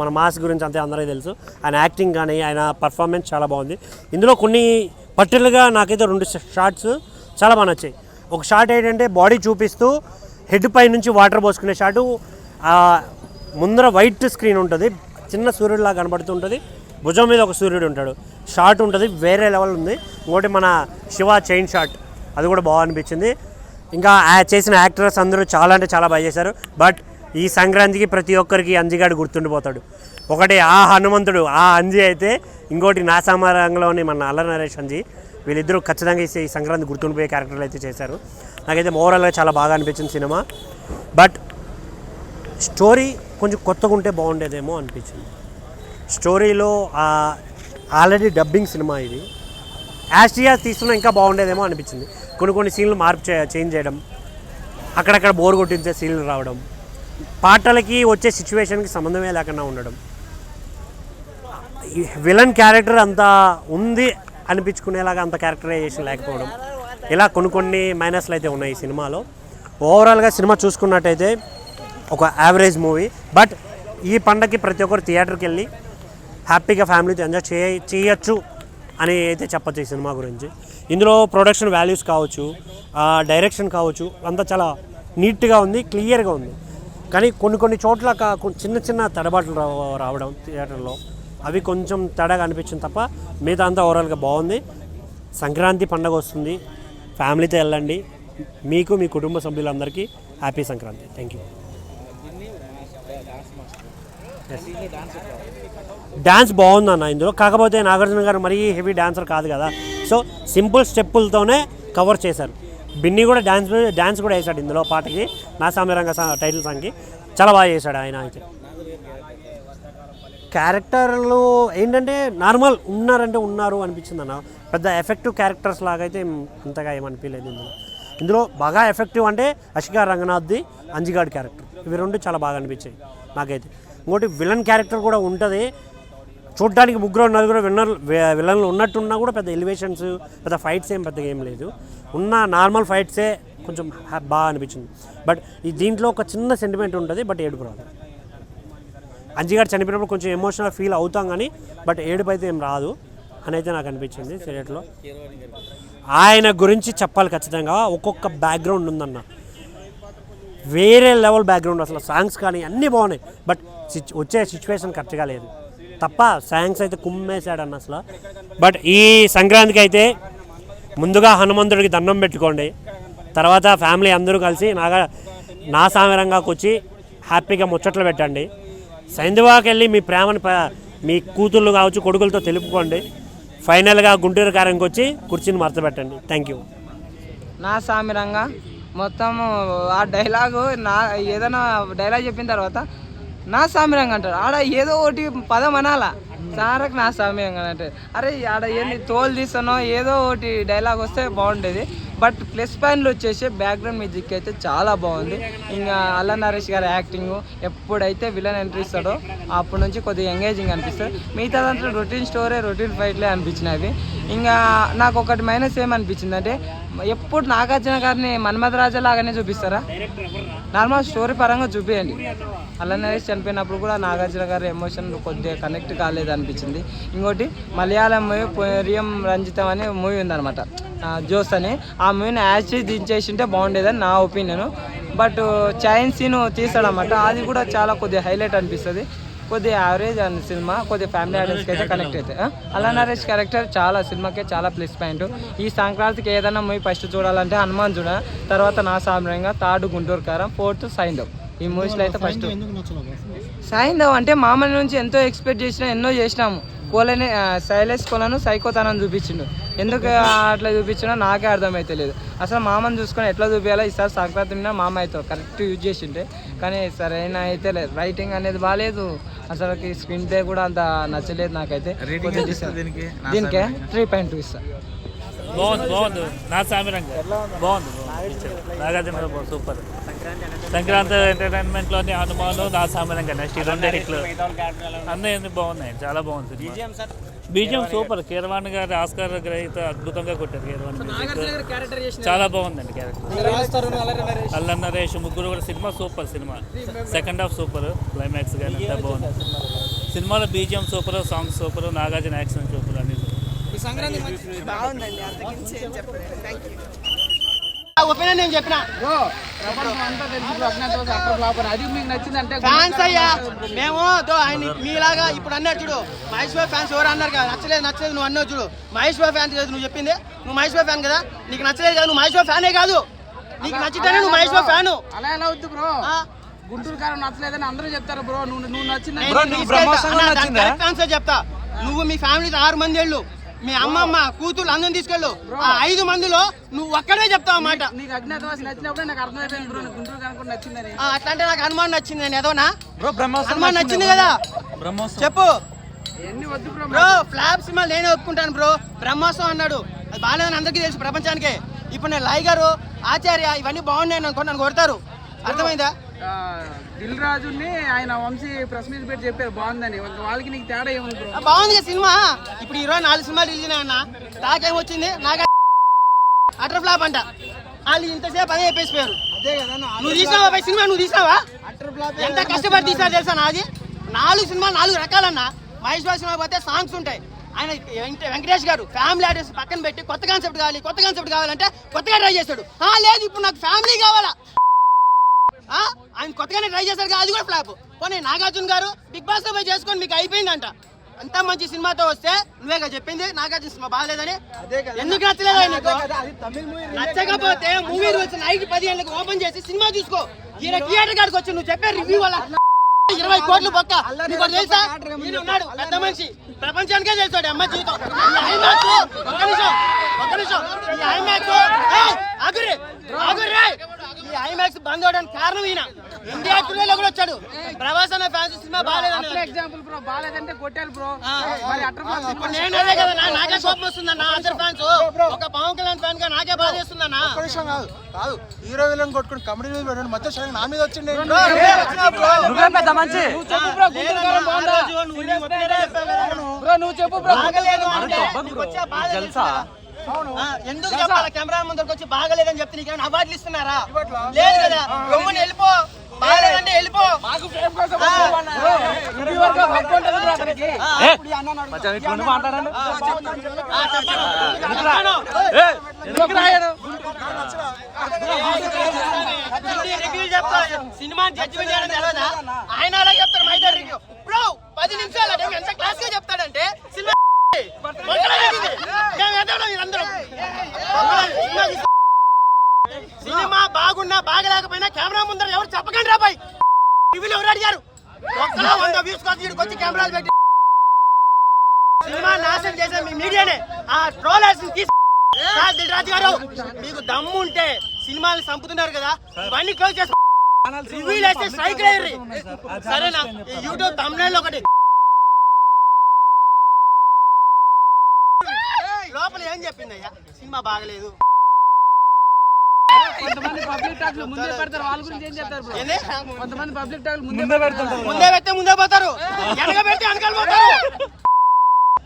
మన మాస్ గురించి అంతే అందరికీ తెలుసు. ఆయన యాక్టింగ్ కానీ ఆయన పర్ఫార్మెన్స్ చాలా బాగుంది. ఇందులో కొన్ని పర్టికులర్గా నాకైతే 2 షాట్స్ చాలా బాగా నచ్చాయి. ఒక షాట్ ఏంటంటే బాడీ చూపిస్తూ హెడ్ పై నుంచి వాటర్ పోసుకునే షాటు, ముందర వైట్ స్క్రీన్ ఉంటుంది, చిన్న సూర్యుడిలా కనబడుతుంటుంది, భుజం మీద ఒక సూర్యుడు ఉంటాడు, షాట్ ఉంటుంది, వేరే లెవెల్ ఉంది. ఇంకోటి మన శివ చైన్ షాట్, అది కూడా బాగా అనిపించింది. ఇంకా చేసిన యాక్టర్స్ అందరూ చాలా అంటే చాలా బాగా చేశారు. బట్ ఈ సంక్రాంతికి ప్రతి ఒక్కరికి అంజిగాడు గుర్తుండిపోతాడు. ఒకటి ఆ హనుమంతుడు, ఆ అంజి అయితే, ఇంకోటి నా సామారంగంలోని మన అల్లరి నరేష్ అంజి, వీళ్ళిద్దరూ ఖచ్చితంగా ఈ సంక్రాంతి గుర్తుండిపోయే క్యారెక్టర్లు అయితే చేశారు. నాకైతే ఓవరాల్గా చాలా బాగా అనిపించింది సినిమా. బట్ స్టోరీ కొంచెం కొత్తగా ఉంటే బాగుండేదేమో అనిపించింది. స్టోరీలో ఆల్రెడీ డబ్బింగ్ సినిమా ఇది, యాస్టియా తీసుకున్నా ఇంకా బాగుండేదేమో అనిపించింది. కొన్ని సీన్లు చేంజ్ చేయడం, అక్కడక్కడ బోర్ కొట్టించే సీన్లు రావడం, పాటలకి వచ్చే సిచ్యువేషన్కి సంబంధమే లేకుండా ఉండడం, విలన్ క్యారెక్టర్ అంత ఉంది అనిపించుకునేలాగా అంత క్యారెక్టరైజేషన్ లేకపోవడం, ఇలా కొన్ని మైనస్లు అయితే ఉన్నాయి ఈ సినిమాలో. ఓవరాల్గా సినిమా చూసుకున్నట్టయితే ఒక యావరేజ్ మూవీ. బట్ ఈ పండగకి ప్రతి ఒక్కరు థియేటర్కి వెళ్ళి హ్యాపీగా ఫ్యామిలీతో ఎంజాయ్ చేయొచ్చు అని అయితే చెప్పచ్చు ఈ సినిమా గురించి. ఇందులో ప్రొడక్షన్ వాల్యూస్ కావచ్చు, డైరెక్షన్ కావచ్చు, అంతా చాలా నీట్గా ఉంది, క్లియర్గా ఉంది. కానీ కొన్ని చోట్ల చిన్న తడబాట్లు రావడం థియేటర్లో, అవి కొంచెం తేడాగా అనిపించింది తప్ప మిగతా అంతా ఓవరాల్గా బాగుంది. సంక్రాంతి పండుగ వస్తుంది, ఫ్యామిలీతో వెళ్ళండి. మీకు మీ కుటుంబ సభ్యులందరికీ happy Sankranti. Thank you. Dance బాగుందన్న ఇందులో. కాకపోతే నాగార్జున గారు మరీ హెవీ డాన్సర్ కాదు కదా, సో సింపుల్ స్టెప్పులతోనే కవర్ చేశారు. బిన్నీ కూడా డ్యాన్స్ కూడా వేశాడు ఇందులో పాటకి, నా సామ్యరంగ టైటిల్ సాంగ్కి చాలా బాగా చేశాడు ఆయన. అయితే క్యారెక్టర్లు ఏంటంటే నార్మల్ ఉన్నారు అనిపించింది అన్న. పెద్ద ఎఫెక్టివ్ క్యారెక్టర్స్ లాగా అయితే అంతగా ఏమనిపించలేదు ఇందులో. బాగా ఎఫెక్టివ్ అంటే అషికా రంగనాథ్ది అంజిగాడ్ క్యారెక్టర్, ఇవి 2 చాలా బాగా అనిపించాయి నాకైతే. ఇంకోటి విలన్ క్యారెక్టర్ కూడా ఉంటుంది, చూడడానికి 3-4 విలన్లు ఉన్నట్టున్నా కూడా పెద్ద ఎలివేషన్స్, పెద్ద ఫైట్స్ పెద్దగా ఏం లేదు. ఉన్న నార్మల్ ఫైట్సే కొంచెం బాగా అనిపించింది. బట్ ఈ దీంట్లో ఒక చిన్న సెంటిమెంట్ ఉంటుంది, బట్ ఏడుపు రాదు. అంజిగాడు చనిపోయినప్పుడు కొంచెం ఎమోషనల్ ఫీల్ అవుతాం కానీ బట్ ఏడుపు అయితే ఏం రాదు అని అయితే నాకు అనిపించింది థియేటర్లో. ఆయన గురించి చెప్పాలి ఖచ్చితంగా. ఒక్కొక్క బ్యాక్గ్రౌండ్ ఉందన్న, వేరే లెవెల్ బ్యాక్గ్రౌండ్, అసలు సాంగ్స్ కానీ అన్నీ బాగున్నాయి. బట్ వచ్చే సిచ్యువేషన్ కరెక్ట్గా లేదు తప్ప సాంగ్స్ అయితే కుమ్మేశాడన్న అసలు. బట్ ఈ సంక్రాంతికి అయితే ముందుగా హనుమంతుడికి దండం పెట్టుకోండి, తర్వాత ఫ్యామిలీ అందరూ కలిసి నా సామిరంగాకి వచ్చి హ్యాపీగా ముచ్చట్లు పెట్టండి. సైంధవాకి వెళ్ళి మీ ప్రేమను మీ కూతుళ్ళు కావచ్చు కొడుకులతో తెలుపుకోండి. ఫైనల్గా గుంటూరు కారంకి వచ్చి కుర్చీని మర్తపెట్టండి. Thank you. నా సామిరంగా మొత్తం ఆ డైలాగు ఏదైనా డైలాగ్ చెప్పిన తర్వాత నా సామిరంగా అంటారు. ఆడ ఏదో ఒకటి పదం అనాలా, సారకు నా సామిరంగా అంటే అరే ఆడ ఏంది తోలు తీస్తానో ఏదో ఒకటి డైలాగ్ వస్తే బాగుండేది. బట్ ప్లస్ పాయింట్లు వచ్చేసి బ్యాక్గ్రౌండ్ మ్యూజిక్ అయితే చాలా బాగుంది. ఇంకా అల్లరి నరేష్ గారి యాక్టింగ్, ఎప్పుడైతే విలన్ ఎంట్రీ ఇస్తాడో అప్పటి నుంచి కొద్దిగా ఎంగేజింగ్ అనిపిస్తుంది. మిగతా దాంట్లో రొటీన్ స్టోరీ, రొటీన్ ఫైట్లే అనిపించినవి. ఇంకా నాకు ఒకటి మైనస్ ఏమనిపించింది అంటే ఎప్పుడు నాగార్జున గారిని మన్మథరాజా లాగానే చూపిస్తారా, నార్మల్ స్టోరీ పరంగా చూపించండి. అల్లరి నరేష్ చనిపోయినప్పుడు కూడా నాగార్జున గారి ఎమోషన్ కొద్దిగా కనెక్ట్ కాలేదు అనిపించింది. ఇంకోటి మలయాళం మూవీ పొరియం రంజితం అనే మూవీ ఉందన్నమాట, జోస్ అని. ఆ మూవీని యాజ్ దించేసింటే బాగుండేదని నా ఒపీనియన్. బట్ చైన్ సీన్ తీస్తాడన్నమాట, అది కూడా చాలా కొద్దిగా హైలైట్ అనిపిస్తుంది. కొద్దిగా యావరేజ్ అని సినిమా, కొద్దిగా ఫ్యామిలీ ఆడియన్స్కి అయితే కనెక్ట్ అవుతాయి. అల్లా నరేష్ క్యారెక్టర్ చాలా సినిమాకే చాలా ప్లస్ పాయింట్. ఈ సంక్రాంతికి ఏదైనా మూవీ ఫస్ట్ చూడాలంటే హనుమాన్ చూడ, తర్వాత నా సామ్యంగా, థర్డ్ గుంటూరు కారం, ఫోర్త్ సైంధవ్. ఈ మూవీస్లో అయితే ఫస్ట్ సైంధవ్ అంటే మామూలు నుంచి ఎంతో ఎక్స్పెక్ట్ చేసినా, ఎన్నో చేసినాము. కోలని శైలేష్ కోలను సైకోతనం చూపించిండు. ఎందుకు అట్లా చూపించినా నాకే అర్థమైతే లేదు. అసలు మామని చూసుకొని ఎట్లా చూపించాలో ఈసారి సంక్రాంతి మీద మామ అయితే కరెక్ట్ యూజ్ చేసిండే, కానీ సరైన అయితే లేదు. రైటింగ్ అనేది బాగాలేదు, అసలు స్క్రీన్ ప్లే కూడా అంత నచ్చలేదు నాకైతే. దీనికే 3.2 ఇస్తా. బాగుంది నా సామిరంగా బాగుంది. నాగార్జున సూపర్. సంక్రాంతి ఎంటర్టైన్మెంట్లోని హనుమాను, నా సామిరంగా నెక్స్ట్ ఈ 2 హిట్లు అన్నీ బాగున్నాయి, చాలా బాగుంది. BGM super. కీరవాణి గారి ఆస్కార్ గ్రహీత అద్భుతంగా కొట్టారు. కీరవాణి చాలా బాగుందండి క్యారెక్టర్. అల్లన్ నరేష్ ముగ్గురు కూడా cinema super. Cinema second half super, climax కానీ అంతా బాగుంది. సినిమాలో BGM super, songs super, Nagarjuna action super అని బాగుందండి. అంతకించి ఏం చెప్పలేదు. Thank you. ఒపీనియన్ నేను చెప్పిన అది మీకు నచ్చిందంటే ఫ్యాన్స్ అయ్యా మేము ఆయన మీలాగా ఇప్పుడు అన్నారు చూడు, మహేష్ బాబు ఫ్యాన్స్ ఎవరు అన్నారు కదా, నచ్చలేదు నువ్వు అన్నావు చూడు. మహేష్ బాబు ఫ్యాన్స్ కదా నువ్వు చెప్పింది, నువ్వు మహేష్ బాబు ఫ్యాన్ కదా, నీకు నచ్చలేదు కదా, నువ్వు మహేష్ బాబు ఫ్యానే కాదు, నీకు నచ్చితేనే నువ్వు మహేష్ బాబు ఫ్యాను. అలా ఎలా వద్దు బ్రో, గుంటూరు కారం నచ్చలేదని అందరూ చెప్తారు బ్రో. నువ్వు నచ్చింది చెప్తా. నువ్వు మీ ఫ్యామిలీతో 6 మంది వెళ్ళు, మీ అమ్మమ్మ కూతురు అందరం తీసుకెళ్ళు, 5 మందిలో నువ్వు ఒక్కడే చెప్తావు అన్నమాట. నీకు అజ్ఞాతవాసి నచ్చినప్పుడు నాకు అర్థమైపోయింది బ్రో, గుంటూరు కారం నచ్చిందని. అట్లా అంటే నాకు హనుమాన్ నచ్చింది. నేను ఏదోనా హనుమాన్ నచ్చింది కదా చెప్పు బ్రో. ఫ్లాప్ సినిమా నేనే ఒప్పుకుంటాను బ్రో. బ్రహ్మోత్సవం అన్నాడు, అది బాగాలేదని అందరికీ తెలుసు ప్రపంచానికి. ఇప్పుడు నేను లై గారు, ఆచార్య ఇవన్నీ బాగున్నాయి నన్ను కొడతారు, అర్థమైందా? దిల్ రాజుని ఆయన వంశీ ప్రెస్ మీట్ పెట్టి చెప్పారు బాగుందని, వాళ్ళకి నీకు తేడా ఏముంది? బాగుంది సినిమా. ఇప్పుడు 24 సినిమాలు రిలీజ్ అన్న, నాకేమొచ్చింది? నాకు అటర్ ఫ్లాప్ అంట. వాళ్ళు ఇంతసేపు అదే చెప్పేసిపోయారు. నువ్వు తీసినావా సినిమా? నువ్వు తీసినావా? ఎంత కష్టపడి తీసినా తెలుసా నాది? 4 సినిమాలు 4 రకాలన్నా. మహేష్ బాబు సినిమా పోతే సాంగ్స్ ఉంటాయి. ఆయన వెంకటేష్ గారు ఫ్యామిలీ ఆర్టిస్ట్ పక్కన పెట్టి కొత్త కాన్సెప్ట్ కావాలంటే కొత్తగా ట్రై చేస్తాడు. లేదు ఇప్పుడు నాకు ఫ్యామిలీ కావాలా, ఆయన కొత్తగానే ట్రై చేశారు, అది కూడా ఫ్లాప్. పోనీ నాగార్జున గారు బిగ్ బాస్ లో పోయి చేసుకొని మీకు అయిపోయిందంట. అంత మంచి సినిమాతో వస్తే నువ్వేగా చెప్పింది నాగార్జున సినిమా బాగాలేదని. ఎందుకు నచ్చలేదు నీకు? నచ్చకపోతే మూవీ రోజు నైట్ 10 గంటలకు ఓపెన్ చేసి సినిమా చూసుకో. ఈయన థియేటర్ కాడికి వచ్చి నువ్వు చెప్పే రివ్యూ వల్ల 20 కోట్లు బొక్క. నీకు తెలుసా? ఈయన ఉన్నాడు పెద్ద మనిషి, ప్రపంచానికే తెలుసాడు అమ్మ జీవితం. ఒక్క నిమిషం ఈ ఐమాక్స్ ఈ ఐమాక్స్ బంద్ అవడానికి కారణం ఈయన. ఇండియా టుడేలో కూడా వచ్చాడు. ప్రభాస్ అన్న ఫ్యాన్స్ సినిమా బాగాలేదని ఎగ్జాంపుల్ బ్రో, బాగాలేదంటే కొట్టారు బ్రో. ఇప్పుడు నేను అదే కదా, నాకే కోపం వస్తుందన్న. అందరు ఫ్యాన్స్ ఒక పవన్ కళ్యాణ్ ఫ్యాన్ గా నాకే బాధ చేస్తుందన్న. కాదు హీరో విలన్ కొట్టుకుని కమెడీ మొత్తం నా మీద వచ్చింది. నువ్వు చెప్పు బ్రో. ఎందుకు చెప్పాలా? కెమెరా ముందరికి వచ్చి బాగలేదని చెప్తే నీకేమైనా అవార్డులు ఇస్తున్నారా? లేదు కదా. గమ్మున వెళ్ళిపో, బాగలేదంటే వెళ్ళిపో. సినిమా జడ్జిమెంట్ చేయడం తెలియదా? ఆయన అలా చెప్తారు మైదార్ రివ్యూ బ్రో. 10 నిమిషాలు ఎంత క్లాస్ గా చెప్తాడంటే సినిమా సినిమా బాగున్నా బాగలేకపోయినా కెమెరా ముందర ఎవరు చెప్పకండి రాబాయ్. టీవీలో ఎవరు అడిగారు? ఒక్కలో 100 వ్యూస్ వచ్చి కెమెరాలు పెట్టి సినిమా నాశనం చేసే మీ మీడియానే. ఆ ట్రోలర్స్ దిల్ రాజు గారు మీకు దమ్ము ఉంటే సినిమాలు చంపుతున్నారు కదా, ఇవన్నీ క్లోజ్ చేసి రివ్యూలు వేస్తే స్ట్రైక్ అయ్యి సరేనా? యూట్యూబ్ తమ్నైల్ ఒకటి లోపల ఏం చెప్పింది అయ్యా, సినిమా బాగలేదు. కొంతమంది పబ్లిక్ టాక్ ముందే పెడతారు, వాళ్ళ గురించి ఏం చెప్తారు బ్రో? కొంతమంది పబ్లిక్ టాక్ ముందే పెడితే ముందే పోతారు, వెనక పెడితే వెనకాల పోతారు.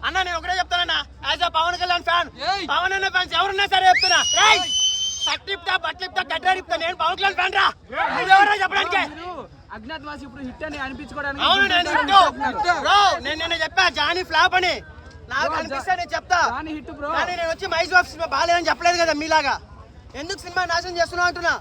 అన్న నేను ఒకటే చెప్తానన్నా, as a Pawan Kalyan fan, Pawan అన్న ఫ్యాన్స్ ఎవరున్నా సరే చెప్తున్నా, సట్టిప్తా బట్లిప్తా కట్టాడిప్తా, నేను పవన్ కళ్యాణ్ ఫ్యాన్ రా. నువ్వెవరో చెప్పడానికి? అజ్ఞాతవాసి ఇప్పుడు హిట్ అని అనిపించుకోవడానికి. అవును నేను నిన్న చెప్పా జానీ ఫ్లాప్ అని. నాకు అనిపిస్తే నేను చెప్తా, కానీ నేను వచ్చి మహేష్ బాబు సినిమా బాగాలేదని చెప్పలేదు కదా మీలాగా. ఎందుకు సినిమా నాశనం చేస్తున్నావు అంటున్నా.